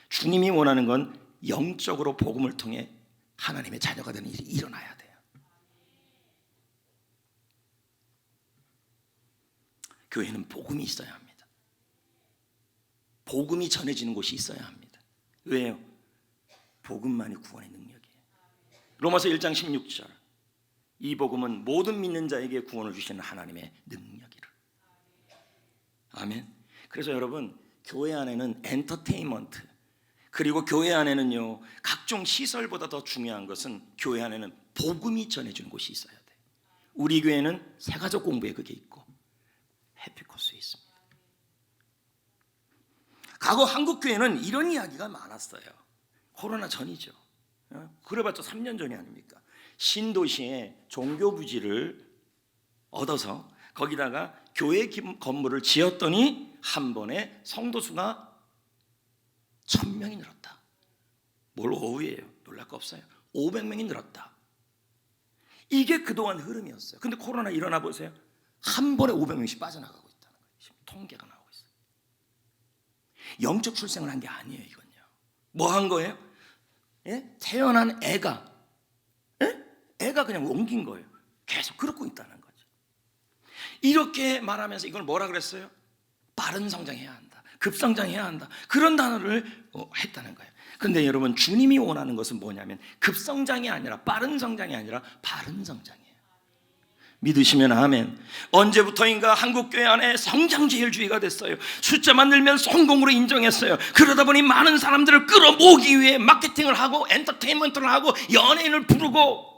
주님이 원하는 건 영적으로 복음을 통해 하나님의 자녀가 되는 일이 일어나야 돼요. 교회는 복음이 있어야 합니다. 복음이 전해지는 곳이 있어야 합니다. 왜요? 복음만이 구원의 능력이에요. 로마서 1장 16절, 이 복음은 모든 믿는 자에게 구원을 주시는 하나님의 능력이라. 아멘. 그래서 여러분, 교회 안에는 엔터테인먼트, 그리고 교회 안에는요 각종 시설보다 더 중요한 것은 교회 안에는 복음이 전해주는 곳이 있어야 돼요. 우리 교회는 새가족 공부에 그게 있고 해피코스에 있습니다. 과거 한국 교회는 이런 이야기가 많았어요. 코로나 전이죠. 그래봤자 3년 전이 아닙니까? 신도시에 종교 부지를 얻어서 거기다가 교회 건물을 지었더니 한 번에 성도 수가 1000명이 늘었다. 뭘 오후예요? 놀랄 거 없어요. 500명이 늘었다. 이게 그동안 흐름이었어요. 근데 코로나 일어나 보세요. 한 번에 500명씩 빠져나가고 있다는 거예요. 지금 통계가 나오고 있어요. 영적 출생을 한 게 아니에요. 이건요. 뭐 한 거예요? 예? 태어난 애가 그냥 옮긴 거예요. 계속 그렇고 있다는 거죠. 이렇게 말하면서 이걸 뭐라 그랬어요? 빠른 성장해야 한다. 급성장해야 한다. 그런 단어를 했다는 거예요. 근데 여러분, 주님이 원하는 것은 뭐냐면 급성장이 아니라 빠른 성장이 아니라 바른 성장이에요. 믿으시면 아멘. 언제부터인가 한국교회 안에 성장제일주의가 됐어요. 숫자만 늘면 성공으로 인정했어요. 그러다 보니 많은 사람들을 끌어모으기 위해 마케팅을 하고 엔터테인먼트를 하고 연예인을 부르고,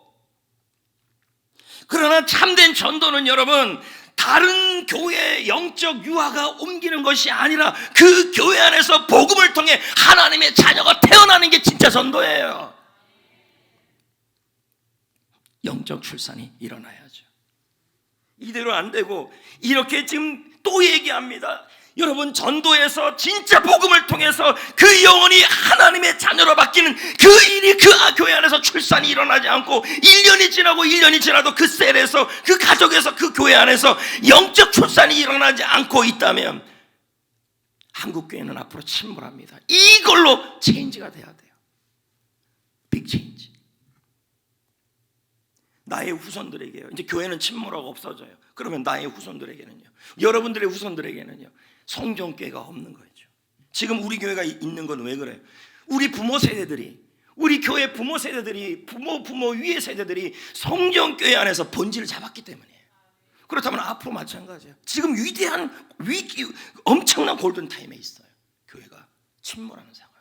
그러나 참된 전도는 여러분, 다른 교회의 영적 유아가 옮기는 것이 아니라 그 교회 안에서 복음을 통해 하나님의 자녀가 태어나는 게 진짜 전도예요. 영적 출산이 일어나야죠. 이대로 안 되고, 이렇게 지금 또 얘기합니다. 여러분, 전도에서 진짜 복음을 통해서 그 영혼이 하나님의 자녀로 바뀌는 그 일이 그 교회 안에서 출산이 일어나지 않고 1년이 지나고 1년이 지나도 그 셀에서, 그 가족에서, 그 교회 안에서 영적 출산이 일어나지 않고 있다면 한국교회는 앞으로 침몰합니다. 이걸로 체인지가 돼야 돼요. 빅 체인지. 나의 후손들에게요. 이제 교회는 침몰하고 없어져요. 그러면 나의 후손들에게는요, 여러분들의 후손들에게는요, 성전교회가 없는 거죠. 지금 우리 교회가 있는 건 왜 그래요? 우리 부모 세대들이, 우리 교회 부모 세대들이, 부모 위의 세대들이 성전교회 안에서 본질을 잡았기 때문이에요. 그렇다면 앞으로 마찬가지예요. 지금 위대한 엄청난 골든타임에 있어요. 교회가 침몰하는 상황.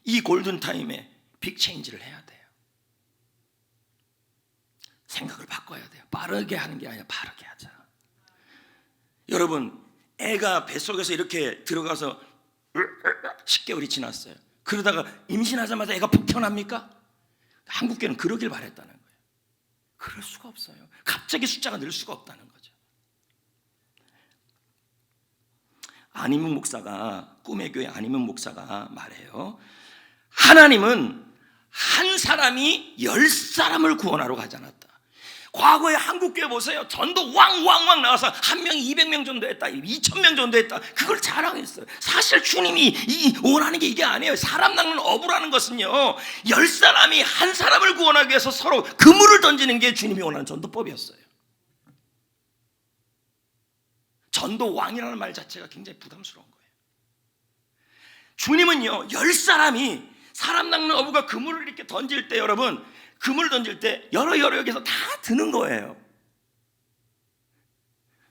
이 골든타임에 빅체인지를 해야 돼요. 생각을 바꿔야 돼요. 빠르게 하는 게 아니라 바르게 하자. 여러분, 애가 뱃속에서 이렇게 들어가서 10개월이 지났어요. 그러다가 임신하자마자 애가 푹 태어납니까? 한국교회는 그러길 바랬다는 거예요. 그럴 수가 없어요. 갑자기 숫자가 늘 수가 없다는 거죠. 안희문 목사가, 꿈의 교회 안희문 목사가 말해요. 하나님은 한 사람이 10사람을 구원하러 가지 않았다. 과거에 한국교회 보세요. 전도 왕 나와서 한 명이 200명 정도 했다, 2000명 정도 했다. 그걸 자랑했어요. 사실 주님이 원하는 게 이게 아니에요. 사람 낚는 어부라는 것은요, 10사람이 한 사람을 구원하기 위해서 서로 그물을 던지는 게 주님이 원하는 전도법이었어요. 전도 왕이라는 말 자체가 굉장히 부담스러운 거예요. 주님은요, 10사람이, 사람 낚는 어부가 그물을 이렇게 던질 때, 여러분, 그물 던질 때 여러 여기서 다 드는 거예요.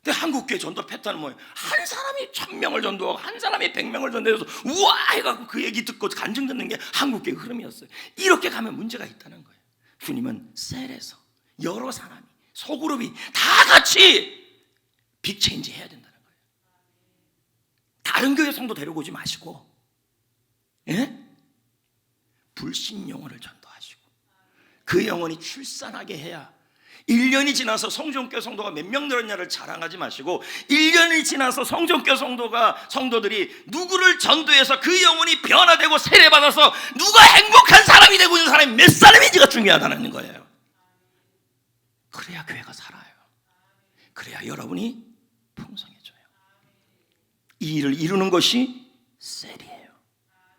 근데 한국교회 전도 패턴은 뭐예요? 한 사람이 1000명을 전도하고 한 사람이 100명을 전도해서 우와 해갖고 그 얘기 듣고 간증 듣는 게 한국교회 흐름이었어요. 이렇게 가면 문제가 있다는 거예요. 주님은 셀에서 여러 사람이, 소그룹이 다 같이 빅체인지 해야 된다는 거예요. 다른 교회 성도 데려오지 마시고, 예? 불신 영혼을 전도하시고 그 영혼이 출산하게 해야, 1년이 지나서 성전교회 성도가 몇 명 늘었냐를 자랑하지 마시고 1년이 지나서 성전교회 성도들이 누구를 전도해서 그 영혼이 변화되고 세례받아서 누가 행복한 사람이 되고 있는 사람이 몇 사람인지가 중요하다는 거예요. 그래야 교회가 살아요. 그래야 여러분이 풍성해져요. 이 일을 이루는 것이 셀이에요.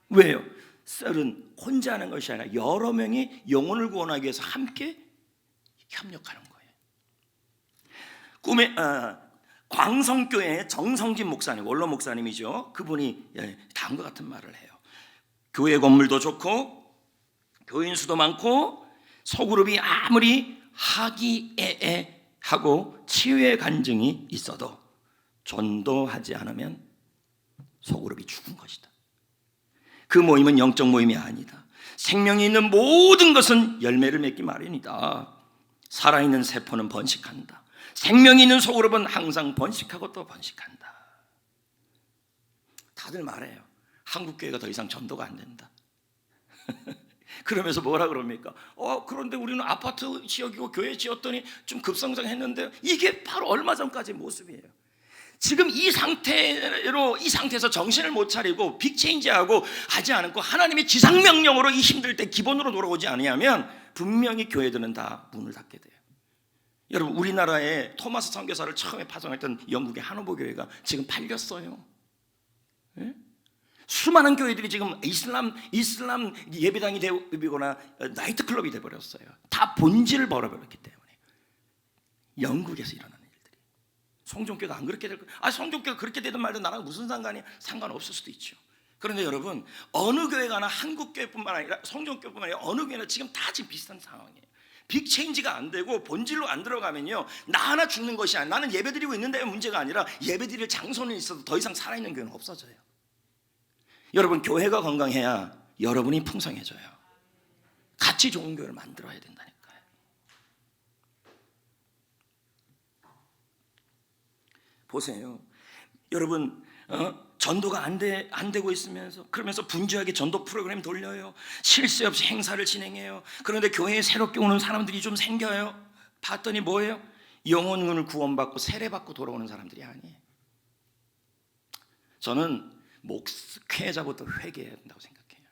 왜요? 셀은 혼자 하는 것이 아니라 여러 명이 영혼을 구원하기 위해서 함께 협력하는 거예요. 광성교회 정성진 목사님, 원로 목사님이죠. 그분이 다음과 같은 말을 해요. 교회 건물도 좋고 교인 수도 많고 소그룹이 아무리 하기애애하고 치유의 간증이 있어도 전도하지 않으면 소그룹이 죽은 것이다. 그 모임은 영적 모임이 아니다. 생명이 있는 모든 것은 열매를 맺기 마련이다. 살아있는 세포는 번식한다. 생명이 있는 소그룹은 항상 번식하고 또 번식한다. 다들 말해요. 한국교회가 더 이상 전도가 안 된다. 그러면서 뭐라 그럽니까? 그런데 우리는 아파트 지역이고 교회 지었더니 좀 급성장했는데, 이게 바로 얼마 전까지의 모습이에요. 지금 이 상태에서 정신을 못 차리고 빅체인지하고 하지 않고 하나님의 지상명령으로 이 힘들 때 기본으로 돌아오지 아니하면 분명히 교회들은 다 문을 닫게 돼요. 여러분, 우리나라에 토마스 선교사를 처음에 파송했던 영국의 하노버 교회가 지금 팔렸어요. 예? 수많은 교회들이 지금 이슬람 예배당이 되거나 나이트클럽이 되어버렸어요. 다 본질을 버려버렸기 때문에. 영국에서 일어나는 일들이. 성종교가 안 그렇게 될 거예요. 성종교가 그렇게 되든 말든 나랑 무슨 상관이야? 상관없을 수도 있죠. 그런데 여러분, 어느 교회가나 한국교회뿐만 아니라 성종교뿐만 아니라 어느 교회나 지금 다 지금 비슷한 상황이에요. 빅체인지가 안 되고 본질로 안 들어가면요, 나 하나 죽는 것이 아니라, 나는 예배드리고 있는데 문제가 아니라 예배드릴 장소는 있어도 더 이상 살아있는 교회는 없어져요. 여러분, 교회가 건강해야 여러분이 풍성해져요. 같이 좋은 교회를 만들어야 된다니까요. 보세요. 여러분, 전도가 안 되고 있으면서, 그러면서 분주하게 전도 프로그램 돌려요. 쉴 새 없이 행사를 진행해요. 그런데 교회에 새롭게 오는 사람들이 좀 생겨요. 봤더니 뭐예요? 영혼을 구원받고 세례받고 돌아오는 사람들이 아니에요. 저는 목회자부터 회개해야 된다고 생각해요.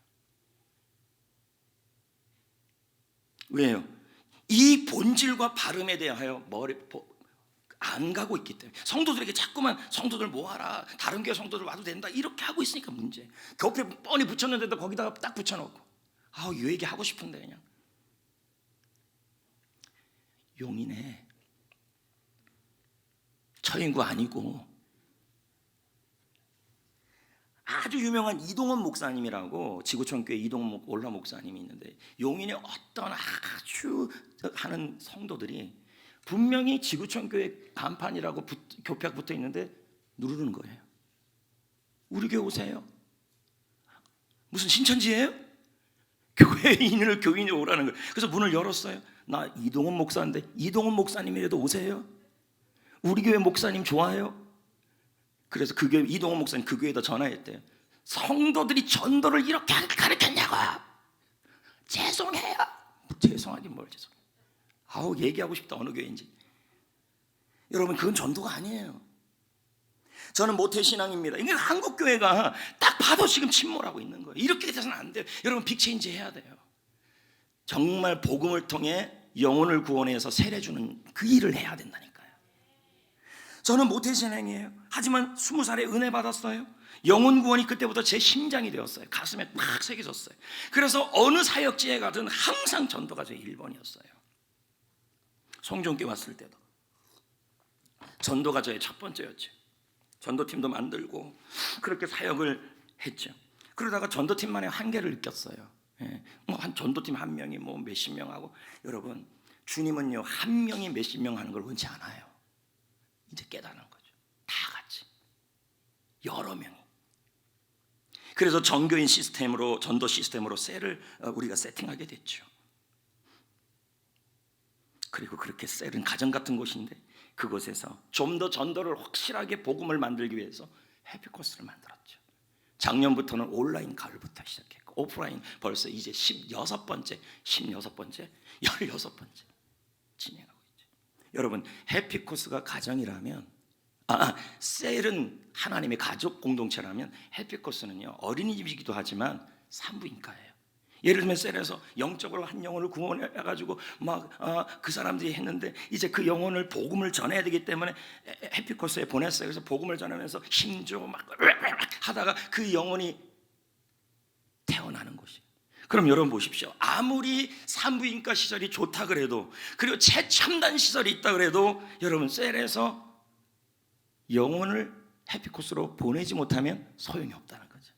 왜요? 이 본질과 발음에 대하여 안 가고 있기 때문에. 성도들에게 자꾸만 성도들 모아라, 다른 교회 성도들 와도 된다, 이렇게 하고 있으니까 문제. 겹에 뻔히 붙였는데도 거기다가 딱 붙여놓고, 이 얘기 하고 싶은데 그냥. 용인에 처인구 아니고 아주 유명한 이동원 목사님이라고, 지구촌교회 이동원 올라 목사님이 있는데, 용인에 어떤 아주 하는 성도들이 분명히 지구촌교회 간판이라고 교표가 붙어 있는데 누르는 거예요. 우리 교회 오세요. 무슨 신천지예요? 교회인을 교인이 오라는 거예요. 그래서 문을 열었어요. 나 이동원 목사인데, 이동원 목사님이라도 오세요. 우리 교회 목사님 좋아요. 그래서 그 교회, 이동원 목사님 그 교회에다 전화했대요. 성도들이 전도를 이렇게 가르쳤냐고. 죄송해요. 죄송하긴 뭘 죄송해요. 얘기하고 싶다, 어느 교회인지. 여러분, 그건 전도가 아니에요. 저는 모태신앙입니다. 이게 한국교회가 딱 봐도 지금 침몰하고 있는 거예요. 이렇게 돼서는 안 돼요. 여러분, 빅체인지 해야 돼요. 정말 복음을 통해 영혼을 구원해서 세례 주는 그 일을 해야 된다니까요. 저는 모태신앙이에요. 하지만 20살에 은혜 받았어요. 영혼 구원이 그때부터 제 심장이 되었어요. 가슴에 막 새겨졌어요. 그래서 어느 사역지에 가든 항상 전도가 제 1번이었어요. 성종교회 왔을 때도 전도가 저의 첫 번째였죠. 전도팀도 만들고 그렇게 사역을 했죠. 그러다가 전도팀만의 한계를 느꼈어요. 한 전도팀 한 명이 몇십 명하고, 여러분, 주님은요, 한 명이 몇십 명 하는 걸 원치 않아요. 이제 깨달은 거죠. 다 같이 여러 명이. 그래서 전교인 시스템으로, 전도 시스템으로 셀을 우리가 세팅하게 됐죠. 그리고 그렇게 셀은 가정 같은 곳인데, 그곳에서 좀 더 전도를 확실하게 복음을 만들기 위해서 해피코스를 만들었죠. 작년부터는 온라인 가을부터 시작했고, 오프라인 벌써 이제 16번째 진행하고 있죠. 여러분, 해피코스가 가정이라면, 셀은 하나님의 가족 공동체라면, 해피코스는요, 어린이집이기도 하지만 산부인과예요. 예를 들면 셀에서 영적으로 한 영혼을 구원해가지고 그 사람들이 했는데, 이제 그 영혼을 복음을 전해야 되기 때문에 해피코스에 보냈어요. 그래서 복음을 전하면서 힘줘 막 하다가 그 영혼이 태어나는 곳이에요. 그럼 여러분 보십시오. 아무리 산부인과 시설이 좋다 그래도, 그리고 최첨단 시설이 있다 그래도, 여러분, 셀에서 영혼을 해피코스로 보내지 못하면 소용이 없다는 거죠.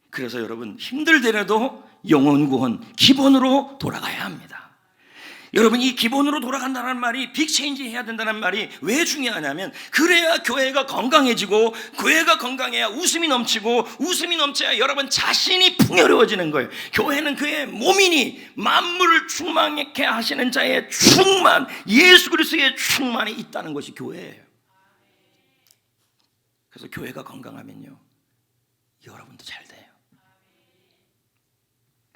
그래서 여러분, 힘들더라도 영혼 구원 기본으로 돌아가야 합니다. 여러분, 이 기본으로 돌아간다는 말이, 빅체인지 해야 된다는 말이 왜 중요하냐면, 그래야 교회가 건강해지고, 교회가 건강해야 웃음이 넘치고, 웃음이 넘쳐야 여러분 자신이 풍요로워지는 거예요. 교회는 그의 몸이니 만물을 충만케 하시는 자의 충만, 예수 그리스도의 충만이 있다는 것이 교회예요. 그래서 교회가 건강하면요, 여러분도 잘 돼요.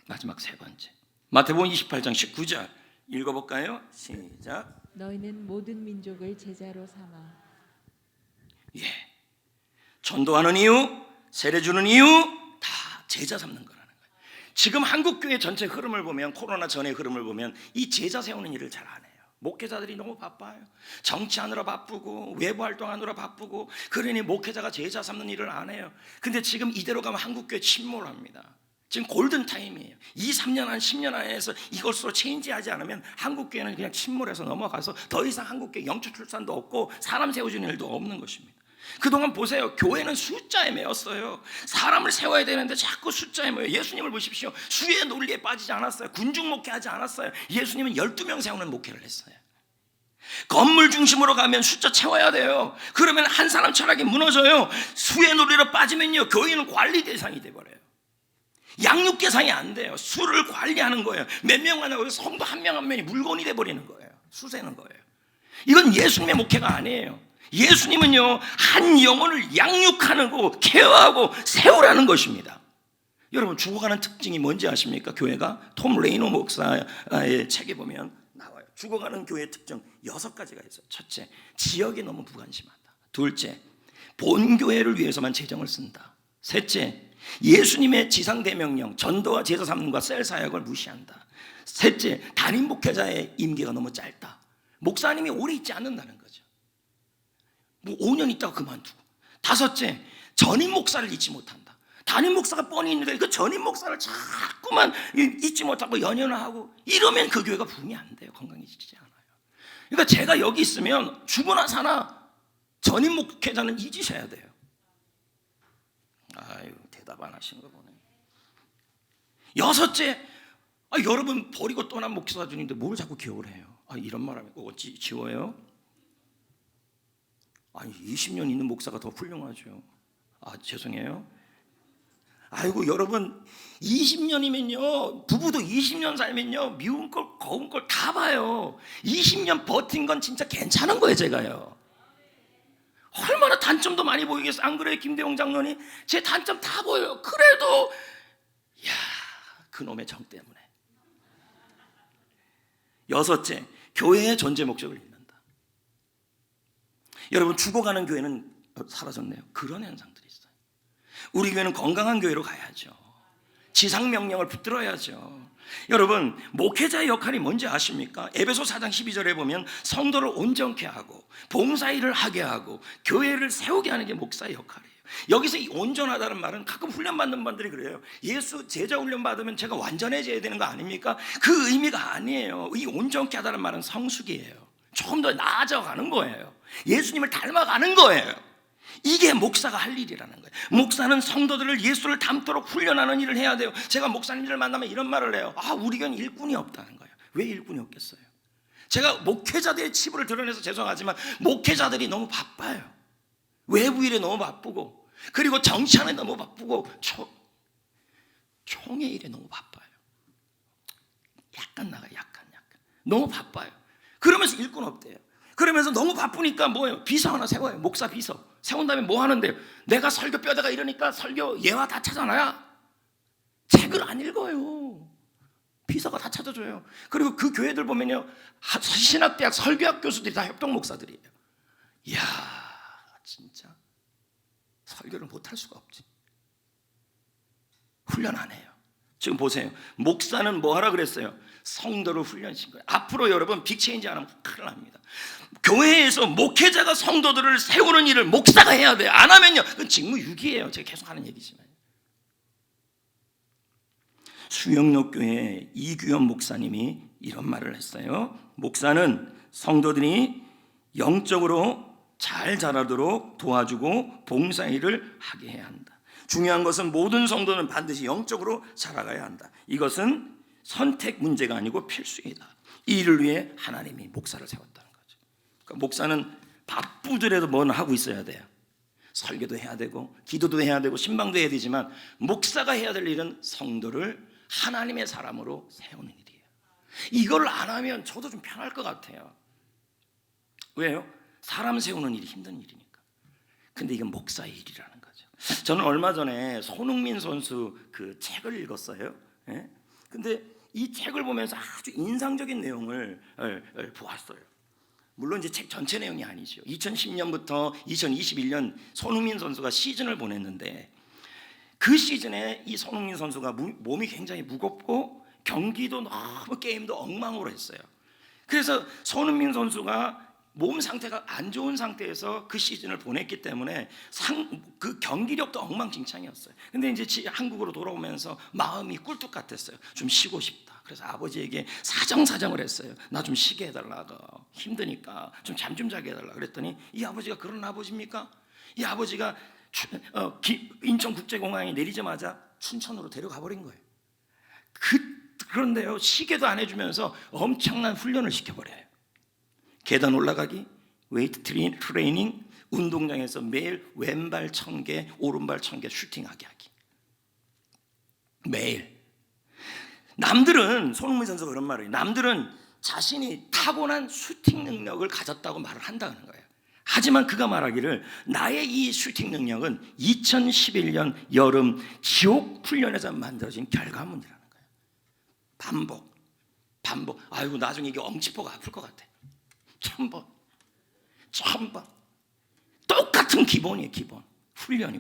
마지막 세 번째, 마태복음 28장 19절 읽어볼까요? 시작. 너희는 모든 민족을 제자로 삼아. 예, 전도하는 이유, 세례 주는 이유 다 제자 삼는 거라는 거예요. 지금 한국 교회 전체 흐름을 보면, 코로나 전의 흐름을 보면 이 제자 세우는 일을 잘 안 해요. 목회자들이 너무 바빠요. 정치하느라 바쁘고 외부 활동하느라 바쁘고, 그러니 목회자가 제자 삼는 일을 안 해요. 근데 지금 이대로 가면 한국 교회 침몰합니다. 지금 골든 타임이에요. 2, 3년 한 10년 안에서 이것으로 체인지하지 않으면 한국 교회는 그냥 침몰해서 넘어가서 더 이상 한국 교회 영적 출산도 없고 사람 세워주는 일도 없는 것입니다. 그동안 보세요. 교회는 숫자에 매였어요. 사람을 세워야 되는데 자꾸 숫자에 매여. 예수님을 보십시오. 수의 논리에 빠지지 않았어요. 군중 목회하지 않았어요. 예수님은 12명 세우는 목회를 했어요. 건물 중심으로 가면 숫자 채워야 돼요. 그러면 한 사람 철학이 무너져요. 수의 논리로 빠지면요, 교회는 관리 대상이 돼버려요. 양육 계상이 안 돼요. 수를 관리하는 거예요. 몇 명만 하고 성도 한 명 한 명이 물건이 돼버리는 거예요. 수세는 거예요. 이건 예수님의 목회가 아니에요. 예수님은요, 한 영혼을 양육하는 거, 케어하고 세우라는 것입니다. 여러분, 죽어가는 특징이 뭔지 아십니까? 교회가 톰 레이노 목사의 책에 보면 나와요. 죽어가는 교회의 특징 6가지가 있어요. 첫째, 지역에 너무 무관심하다. 둘째, 본교회를 위해서만 재정을 쓴다. 셋째, 예수님의 지상대명령, 전도와 제자 삼는과 셀 사역을 무시한다. 셋째, 단임 목회자의 임기가 너무 짧다. 목사님이 오래 있지 않는다는 거죠. 뭐 5년 있다가 그만두고. 다섯째, 전임 목사를 잊지 못한다. 단임 목사가 뻔히 있는데 그 전임 목사를 자꾸만 잊지 못하고 연연하고 이러면 그 교회가 부흥이 안 돼요. 건강해지지 않아요. 그러니까 제가 여기 있으면 죽으나 사나 전임 목회자는 잊으셔야 돼요. 아유, 대답 안 하시는 거 보네. 여섯째, 여러분 버리고 떠난 목사 중인데 뭘 자꾸 기억을 해요? 이런 말하면 어찌 지워요? 아니, 20년 있는 목사가 더 훌륭하죠. 죄송해요. 아이고, 여러분 20년이면요, 부부도 20년 살면요, 미운 걸 거운 걸 다 봐요. 20년 버틴 건 진짜 괜찮은 거예요. 제가요, 얼마나 단점도 많이 보이겠어요. 안 그래요, 김대웅 장로님? 제 단점 다 보여요. 그래도 그놈의 정 때문에. 여섯째, 교회의 존재 목적을 잃는다. 여러분, 죽어가는 교회는 사라졌네요. 그런 현상들이 있어요. 우리 교회는 건강한 교회로 가야죠. 지상명령을 붙들어야죠. 여러분, 목회자의 역할이 뭔지 아십니까? 에베소 4장 12절에 보면 성도를 온전케 하고 봉사일을 하게 하고 교회를 세우게 하는 게 목사의 역할이에요. 여기서 이 온전하다는 말은 가끔 훈련받는 분들이 그래요. 예수 제자 훈련 받으면 제가 완전해져야 되는 거 아닙니까? 그 의미가 아니에요. 이 온전케 하다는 말은 성숙이에요. 조금 더 나아져가는 거예요. 예수님을 닮아가는 거예요. 이게 목사가 할 일이라는 거예요. 목사는 성도들을 예수를 닮도록 훈련하는 일을 해야 돼요. 제가 목사님들을 만나면 이런 말을 해요. 우리 교회는 일꾼이 없다는 거예요. 왜 일꾼이 없겠어요? 제가 목회자들의 치부를 드러내서 죄송하지만 목회자들이 너무 바빠요. 외부 일에 너무 바쁘고, 그리고 정치하는 데 너무 바쁘고, 총회 일에 너무 바빠요. 약간 너무 바빠요. 그러면서 일꾼 없대요. 그러면서 너무 바쁘니까 뭐예요? 비서 하나 세워요. 목사 비서 세운 다음에 뭐 하는데요? 내가 설교 뼈다가 이러니까 설교 예화 다 찾아놔야 책을 안 읽어요. 비서가 다 찾아줘요. 그리고 그 교회들 보면요, 신학대학 설교학 교수들이 다 협동 목사들이에요. 이야, 진짜 설교를 못할 수가 없지. 훈련 안 해요. 지금 보세요. 목사는 뭐 하라 그랬어요? 성도를 훈련시킨 거예요. 앞으로 여러분 빅체인지 안 하면 큰일 납니다. 교회에서 목회자가 성도들을 세우는 일을 목사가 해야 돼요. 안 하면요, 그건 직무유기예요. 제가 계속 하는 얘기지만. 수영록교회 이규현 목사님이 이런 말을 했어요. 목사는 성도들이 영적으로 잘 자라도록 도와주고 봉사일을 하게 해야 한다. 중요한 것은 모든 성도는 반드시 영적으로 자라가야 한다. 이것은 선택 문제가 아니고 필수이다. 이 일을 위해 하나님이 목사를 세웠다는 거죠. 그러니까 목사는 바쁘더라도 뭘 하고 있어야 돼요. 설교도 해야 되고 기도도 해야 되고 신방도 해야 되지만 목사가 해야 될 일은 성도를 하나님의 사람으로 세우는 일이에요. 이걸 안 하면 저도 좀 편할 것 같아요. 왜요? 사람 세우는 일이 힘든 일이니까. 근데 이건 목사의 일이라는 거죠. 저는 얼마 전에 손흥민 선수 그 책을 읽었어요. 예? 근데 이 책을 보면서 아주 인상적인 내용을 보았어요. 물론 이제 책 전체 내용이 아니죠. 2010년부터 2021년 손흥민 선수가 시즌을 보냈는데 그 시즌에 이 손흥민 선수가 몸이 굉장히 무겁고 경기도 너무 게임도 엉망으로 했어요. 그래서 손흥민 선수가 몸 상태가 안 좋은 상태에서 그 시즌을 보냈기 때문에 그 경기력도 엉망진창이었어요. 근데 이제 한국으로 돌아오면서 마음이 꿀뚝 같았어요. 좀 쉬고 싶다. 그래서 아버지에게 사정을 했어요. 나 좀 쉬게 해달라고, 힘드니까 좀 잠 좀 자게 해달라. 그랬더니 이 아버지가 그런 아버지입니까? 이 아버지가 인천국제공항에 내리자마자 춘천으로 데려가 버린 거예요. 그런데요, 쉬게도 안 해주면서 엄청난 훈련을 시켜버려요. 계단 올라가기, 웨이트 트레이닝, 운동장에서 매일 왼발 1000개, 오른발 1000개 슈팅하게 하기. 매일. 남들은, 손흥민 선수가 그런 말을 해요. 남들은 자신이 타고난 슈팅 능력을 가졌다고 말을 한다는 거예요. 하지만 그가 말하기를 나의 이 슈팅 능력은 2011년 여름 지옥 훈련에서 만들어진 결과물이라는 거예요. 반복. 아이고 나중에 이게 엉치포가 아플 것 같아. 1000번. 똑같은 기본이에요. 기본. 훈련.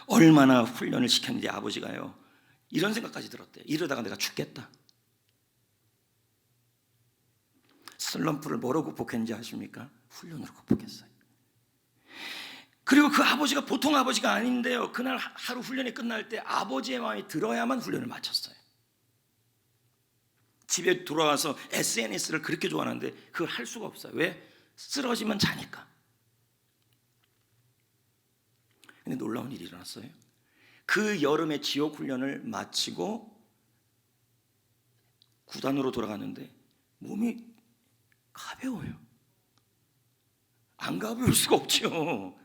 얼마나 훈련을 시켰는지 아버지가요, 이런 생각까지 들었대요. 이러다가 내가 죽겠다. 슬럼프를 뭐로 극복했는지 아십니까? 훈련으로 극복했어요. 그리고 그 아버지가 보통 아버지가 아닌데요, 그날 하루 훈련이 끝날 때 아버지의 마음이 들어야만 훈련을 마쳤어요. 집에 돌아와서 SNS를 그렇게 좋아하는데 그걸 할 수가 없어요. 왜? 쓰러지면 자니까. 근데 놀라운 일이 일어났어요. 그 여름의 지옥 훈련을 마치고 구단으로 돌아가는데 몸이 가벼워요. 안 가벼울 수가 없죠.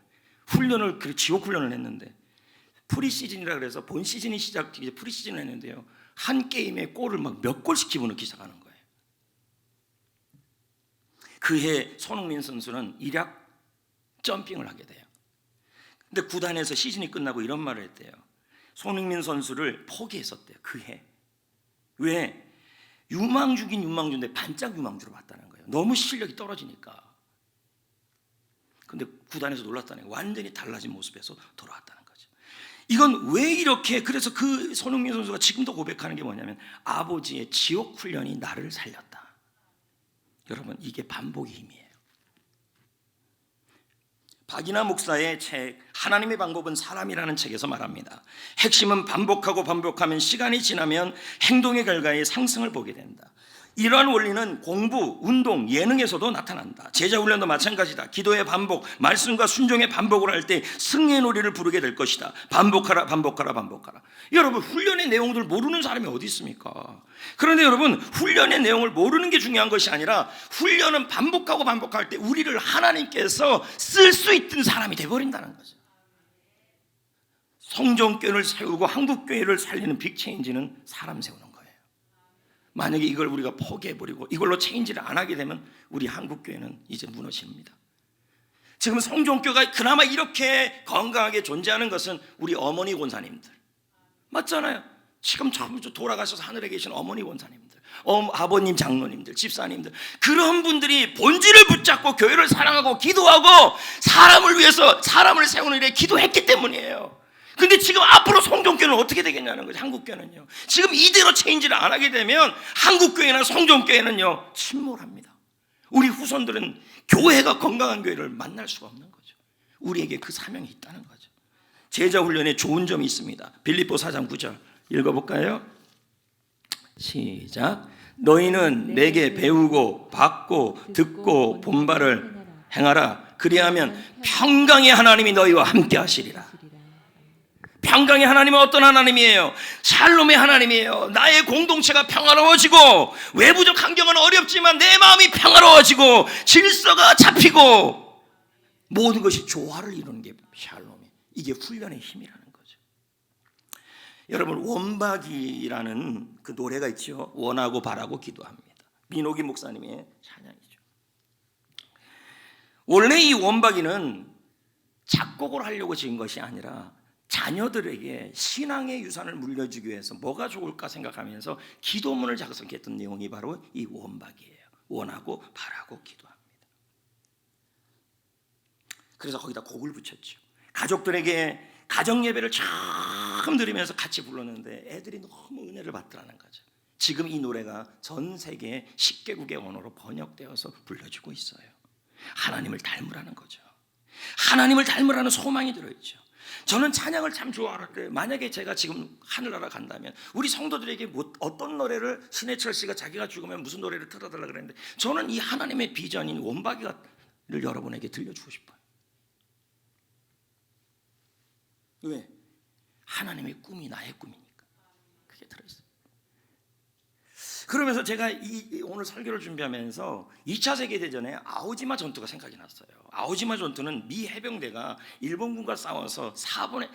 지옥 훈련을 했는데, 프리시즌이라 그래서 본 시즌이 시작되기 프리시즌을 했는데요, 한 게임에 골을 막 몇 골씩 집어넣기 시작하는 거예요. 그해 손흥민 선수는 일약 점핑을 하게 돼요. 근데 구단에서 시즌이 끝나고 이런 말을 했대요. 손흥민 선수를 포기했었대요. 그해. 왜? 유망주긴 유망주인데 반짝 유망주로 봤다는 거예요. 너무 실력이 떨어지니까. 근데 구단에서 놀랐다는 거예요. 완전히 달라진 모습에서 돌아왔다는 거죠. 이건 왜 이렇게, 그래서 그 손흥민 선수가 지금도 고백하는 게 뭐냐면 아버지의 지옥 훈련이 나를 살렸다. 여러분, 이게 반복의 힘이에요. 박이나 목사의 책 하나님의 방법은 사람이라는 책에서 말합니다. 핵심은 반복하면 시간이 지나면 행동의 결과에 상승을 보게 된다. 이러한 원리는 공부, 운동, 예능에서도 나타난다. 제자훈련도 마찬가지다. 기도의 반복, 말씀과 순종의 반복을 할 때 승리의 노래를 부르게 될 것이다. 반복하라. 여러분, 훈련의 내용들 모르는 사람이 어디 있습니까? 그런데 여러분, 훈련의 내용을 모르는 게 중요한 것이 아니라 훈련은 반복할 때 우리를 하나님께서 쓸 수 있는 사람이 되어버린다는 거죠. 성전교회를 세우고 한국교회를 살리는 빅체인지는 사람 세우는 거예요. 만약에 이걸 우리가 포기해버리고 이걸로 체인지를 안 하게 되면 우리 한국교회는 이제 무너집니다. 지금 성전교회가 그나마 이렇게 건강하게 존재하는 것은 우리 어머니 권사님들, 맞잖아요. 지금 전부 돌아가셔서 하늘에 계신 어머니 권사님들, 아버님 장로님들, 집사님들, 그런 분들이 본질을 붙잡고 교회를 사랑하고 기도하고 사람을 위해서 사람을 세우는 일에 기도했기 때문이에요. 근데 지금 앞으로 성전교회는 어떻게 되겠냐는 거죠. 한국교회는요, 지금 이대로 체인지를 안 하게 되면 한국교회나 성전교회는요 침몰합니다. 우리 후손들은 교회가 건강한 교회를 만날 수가 없는 거죠. 우리에게 그 사명이 있다는 거죠. 제자훈련에 좋은 점이 있습니다. 빌립보 4장 9절 읽어볼까요? 시작. 너희는 내게 배우고 받고 듣고 본 바를 행하라. 그리하면 평강의 하나님이 너희와 함께 하시리라. 평강의 하나님은 어떤 하나님이에요? 샬롬의 하나님이에요. 나의 공동체가 평화로워지고 외부적 환경은 어렵지만 내 마음이 평화로워지고 질서가 잡히고 모든 것이 조화를 이루는 게 샬롬이에요. 이게 훈련의 힘이라는 거죠. 여러분, 원박이라는 그 노래가 있죠. 원하고 바라고 기도합니다. 민호기 목사님의 찬양이죠. 원래 이 원박이는 작곡을 하려고 지은 것이 아니라 자녀들에게 신앙의 유산을 물려주기 위해서 뭐가 좋을까 생각하면서 기도문을 작성했던 내용이 바로 이 원박이에요. 원하고 바라고 기도합니다. 그래서 거기다 곡을 붙였죠. 가족들에게 가정 예배를 처음 드리면서 같이 불렀는데 애들이 너무 은혜를 받더라는 거죠. 지금 이 노래가 전 세계 10개국의 언어로 번역되어서 불려지고 있어요. 하나님을 닮으라는 거죠. 하나님을 닮으라는 소망이 들어있죠. 저는 찬양을 참 좋아하는데 만약에 제가 지금 하늘나라 간다면 우리 성도들에게 어떤 노래를 신해철 씨가 자기가 죽으면 무슨 노래를 틀어달라 그랬는데 저는 이 하나님의 비전인 원박이를 여러분에게 들려주고 싶어요. 왜? 하나님의 꿈이 나의 꿈이니까. 그게 들어있어요. 그러면서 제가 오늘 설교를 준비하면서 2차 세계대전에 아오지마 전투가 생각이 났어요. 아오지마 전투는 미 해병대가 일본군과 싸워서 3분의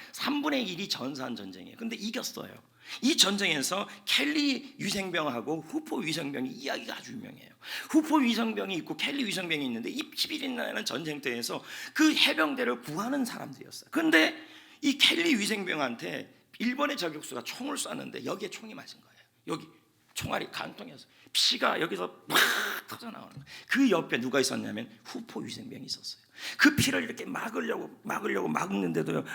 1이 전사한 전쟁이에요. 근데 이겼어요. 이 전쟁에서 켈리 위생병하고 후포 위생병이 이야기가 아주 유명해요. 후포 위생병이 있고 켈리 위생병이 있는데 이 11일이라는 전쟁터에서 그 해병대를 구하는 사람들이었어요. 근데 이 켈리 위생병한테 일본의 저격수가 총을 쐈는데 여기에 총이 맞은 거예요. 여기 총알이 간통해서 피가 여기서 막 터져나오는 거예요. 그 옆에 누가 있었냐면 후포 위생병이 있었어요. 그 피를 이렇게 막으려고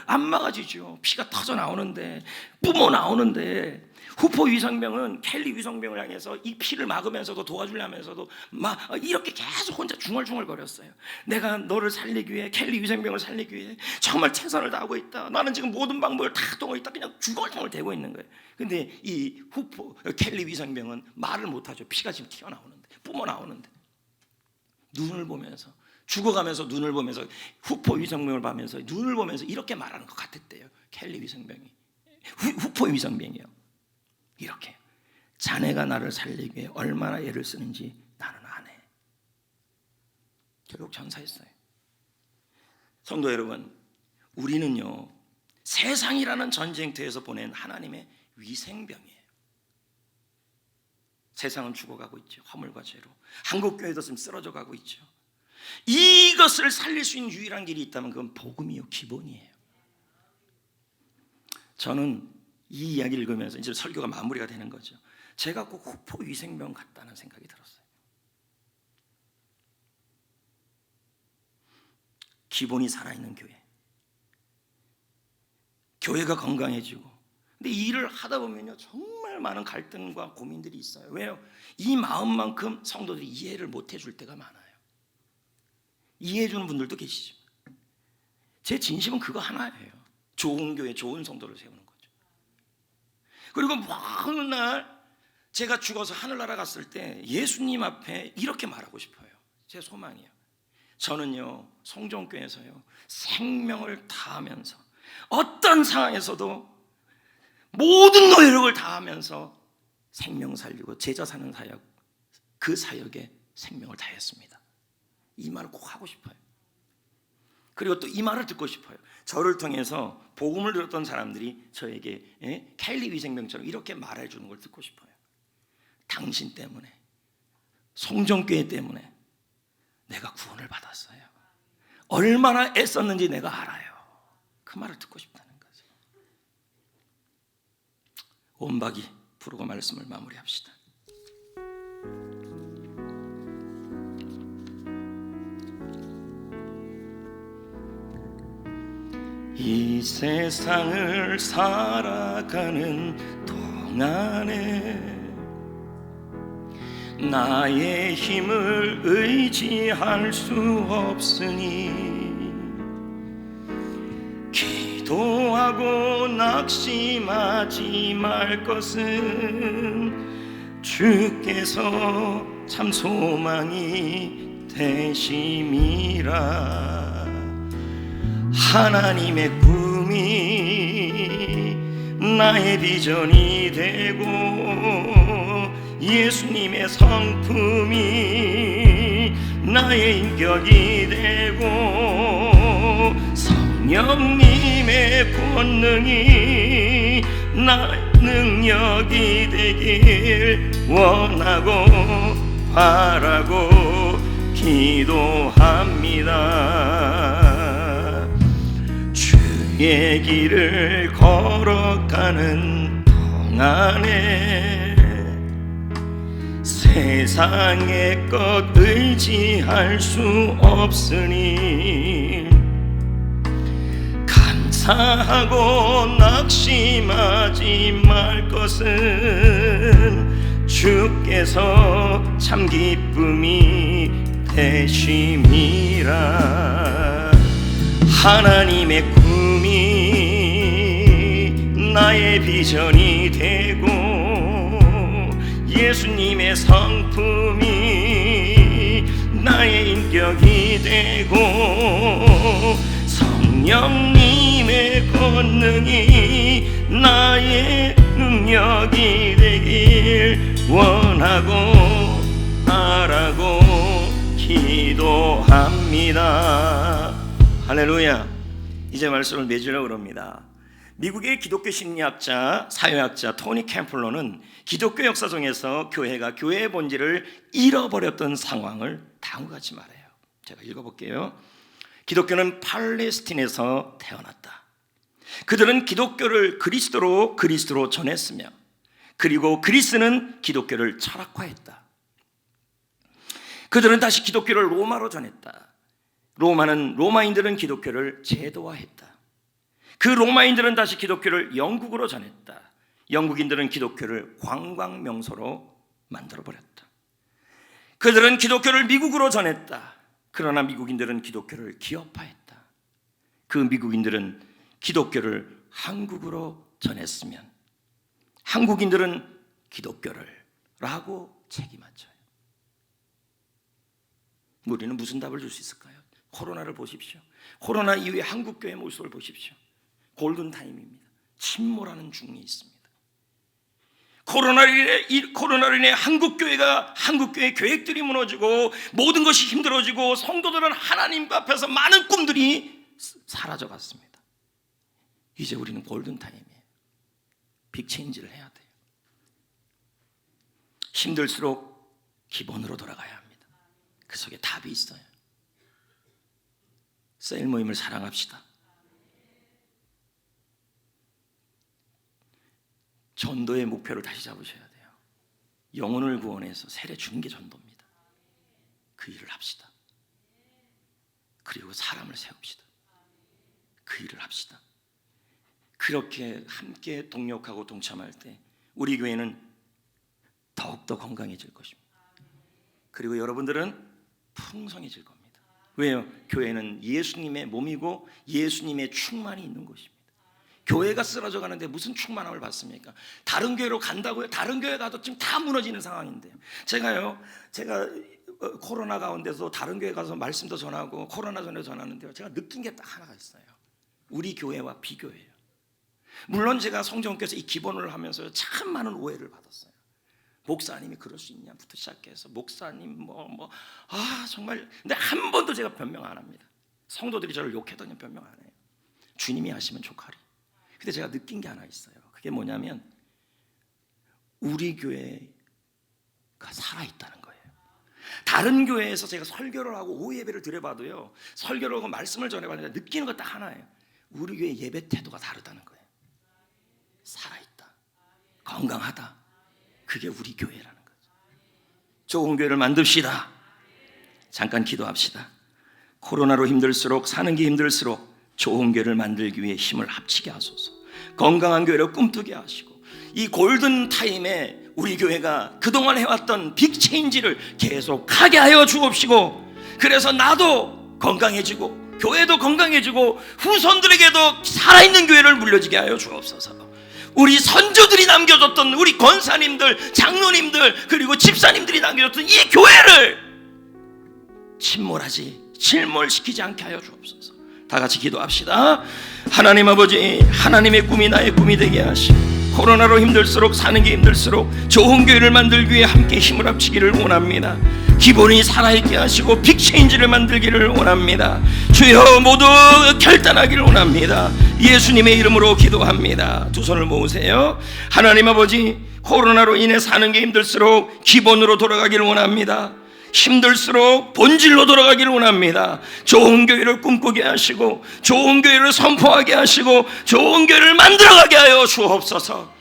안 막아지죠. 피가 터져나오는데 뿜어 나오는데 후포 위생병은 켈리 위생병을 향해서 이 피를 막으면서도 도와주려면서도 막 이렇게 계속 혼자 중얼중얼거렸어요. 내가 너를 살리기 위해 켈리 위생병을 살리기 위해 정말 최선을 다하고 있다. 나는 지금 모든 방법을 다 통하고 있다. 그냥 중얼중얼대고 있는 거예요. 근데 이 켈리 위생병은 말을 못하죠. 피가 지금 튀어나오는데 뿜어 나오는데 눈을 보면서 죽어가면서 눈을 보면서 후포 위생병을 보면서 눈을 보면서 이렇게 말하는 것 같았대요. 켈리 위생병이 후포 위생병이요. 이렇게 자네가 나를 살리기 위해 얼마나 애를 쓰는지 나는 아네. 결국 전사했어요. 성도 여러분, 우리는요 세상이라는 전쟁터에서 보낸 하나님의 위생병이에요. 세상은 죽어가고 있죠. 화물과 죄로. 한국교회도 지금 쓰러져 가고 있죠. 이것을 살릴 수 있는 유일한 길이 있다면 그건 복음이요, 기본이에요. 저는 이 이야기를 읽으면서 이제 설교가 마무리가 되는 거죠. 제가 꼭 후포 위생병 같다는 생각이 들었어요. 기본이 살아있는 교회, 교회가 건강해지고. 근데 이 일을 하다 보면요 정말 많은 갈등과 고민들이 있어요. 왜요? 이 마음만큼 성도들이 이해를 못 해줄 때가 많아요. 이해해 주는 분들도 계시죠. 제 진심은 그거 하나예요. 좋은 교회, 좋은 성도를 세우는 거죠. 그리고 어느 날 제가 죽어서 하늘나라 갔을 때 예수님 앞에 이렇게 말하고 싶어요. 제 소망이에요. 저는요 성종교에서요 생명을 다하면서 어떤 상황에서도 모든 노력을 다하면서 생명 살리고 제자 사는 사역, 그 사역에 생명을 다했습니다. 이 말을 꼭 하고 싶어요. 그리고 또 이 말을 듣고 싶어요. 저를 통해서 복음을 들었던 사람들이 저에게 켈리 위생병처럼 이렇게 말해주는 걸 듣고 싶어요. 당신 때문에, 송정교회 때문에 내가 구원을 받았어요. 얼마나 애썼는지 내가 알아요. 그 말을 듣고 싶다는 거죠. 원박이 부르고 말씀을 마무리합시다. 이 세상을 살아가는 동안에 나의 힘을 의지할 수 없으니 기도하고 낙심하지 말 것은 주께서 참 소망이 되심이라. 하나님의 꿈이 나의 비전이 되고 예수님의 성품이 나의 인격이 되고 성령님의 권능이 나의 능력이 되길 원하고 바라고 기도합니다. 주여 주의 길을 걸어가는 동안에 세상의 것 의지할 수 없으니 감사하고 낙심하지 말 것은 주께서 참 기쁨이 되심이라. 하나님의 꿈이 나의 비전이 되고 예수님의 성품이 나의 인격이 되고 성령님의 권능이 나의 능력이 되길 원하고 바라고 기도합니다. 할렐루야. 이제 말씀을 맺으려고 합니다. 미국의 기독교 심리학자, 사회학자 토니 캠플러는 기독교 역사중에서 교회가 교회의 본질을 잃어버렸던 상황을 다음과 같이 말해요. 제가 읽어볼게요. 기독교는 팔레스틴에서 태어났다. 그들은 기독교를 그리스도로 전했으며 그리고 그리스는 기독교를 철학화했다. 그들은 다시 기독교를 로마로 전했다. 로마인들은 기독교를 제도화했다. 그 로마인들은 다시 기독교를 영국으로 전했다. 영국인들은 기독교를 관광명소로 만들어버렸다. 그들은 기독교를 미국으로 전했다. 그러나 미국인들은 기독교를 기업화했다. 그 미국인들은 기독교를 한국으로 전했으면 한국인들은 기독교를 라고 책임져요. 우리는 무슨 답을 줄 수 있을까요? 코로나를 보십시오. 코로나 이후에 한국교회의 모습을 보십시오. 골든타임입니다. 침몰하는 중이 있습니다. 코로나로 인해 한국교회 계획들이 무너지고 모든 것이 힘들어지고 성도들은 하나님 앞에서 많은 꿈들이 사라져갔습니다. 이제 우리는 골든타임이에요. 빅체인지를 해야 돼요. 힘들수록 기본으로 돌아가야 합니다. 그 속에 답이 있어요. 셀 모임을 사랑합시다. 전도의 목표를 다시 잡으셔야 돼요. 영혼을 구원해서 세례 주는 게 전도입니다. 그 일을 합시다. 그리고 사람을 세웁시다. 그 일을 합시다. 그렇게 함께 동력하고 동참할 때 우리 교회는 더욱더 건강해질 것입니다. 그리고 여러분들은 풍성해질 겁니다. 왜요? 교회는 예수님의 몸이고 예수님의 충만이 있는 것입니다. 교회가 쓰러져 가는데 무슨 충만함을 받습니까? 다른 교회로 간다고요? 다른 교회 가도 지금 다 무너지는 상황인데요. 제가 코로나 가운데서 다른 교회 가서 말씀도 전하고 코로나 전에 전하는데요. 제가 느낀 게 딱 하나가 있어요. 우리 교회와 비교해요. 물론 제가 성전교회에서 이 기본을 하면서 참 많은 오해를 받았어요. 목사님이 그럴 수 있냐부터 시작해서 목사님 정말 근데 한 번도 제가 변명 안 합니다. 성도들이 저를 욕해도 변명 안 해요. 주님이 하시면 좋가리. 근데 제가 느낀 게 하나 있어요. 그게 뭐냐면 우리 교회가 살아있다는 거예요. 다른 교회에서 제가 설교를 하고 오후 예배를 드려봐도요, 설교를 하고 말씀을 전해봤는데 느끼는 거 딱 하나예요. 우리 교회 예배 태도가 다르다는 거예요. 살아있다, 건강하다. 그게 우리 교회라는 거죠. 좋은 교회를 만듭시다. 잠깐 기도합시다. 코로나로 힘들수록, 사는 게 힘들수록 좋은 교회를 만들기 위해 힘을 합치게 하소서. 건강한 교회를 꿈꾸게 하시고 이 골든타임에 우리 교회가 그동안 해왔던 빅체인지를 계속하게 하여 주옵시고, 그래서 나도 건강해지고 교회도 건강해지고 후손들에게도 살아있는 교회를 물려지게 하여 주옵소서. 우리 선조들이 남겨줬던 우리 권사님들, 장로님들 그리고 집사님들이 남겨줬던 이 교회를 침몰시키지 않게 하여 주옵소서. 다 같이 기도합시다. 하나님 아버지, 하나님의 꿈이 나의 꿈이 되게 하시고 코로나로 힘들수록, 사는 게 힘들수록 좋은 교회를 만들기 위해 함께 힘을 합치기를 원합니다. 기본이 살아있게 하시고 빅체인지를 만들기를 원합니다. 주여 모두 결단하기를 원합니다. 예수님의 이름으로 기도합니다. 두 손을 모으세요. 하나님 아버지, 코로나로 인해 사는 게 힘들수록 기본으로 돌아가기를 원합니다. 힘들수록 본질로 돌아가기를 원합니다. 좋은 교회를 꿈꾸게 하시고 좋은 교회를 선포하게 하시고 좋은 교회를 만들어가게 하여 주옵소서.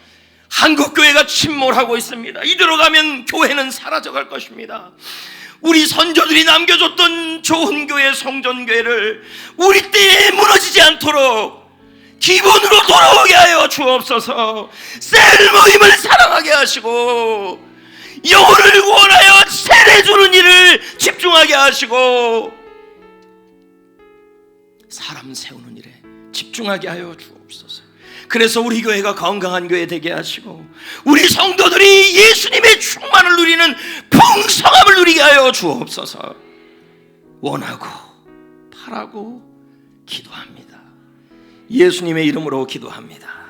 한국 교회가 침몰하고 있습니다. 이대로 가면 교회는 사라져갈 것입니다. 우리 선조들이 남겨줬던 좋은 교회, 성전교회를 우리 때에 무너지지 않도록 기본으로 돌아오게 하여 주옵소서. 셀 모임을 사랑하게 하시고 영혼을 구원하여 세례주는 일을 집중하게 하시고 사람 세우는 일에 집중하게 하여 주옵소서. 그래서 우리 교회가 건강한 교회 되게 하시고 우리 성도들이 예수님의 충만을 누리는 풍성함을 누리게 하여 주옵소서. 원하고 바라고 기도합니다. 예수님의 이름으로 기도합니다.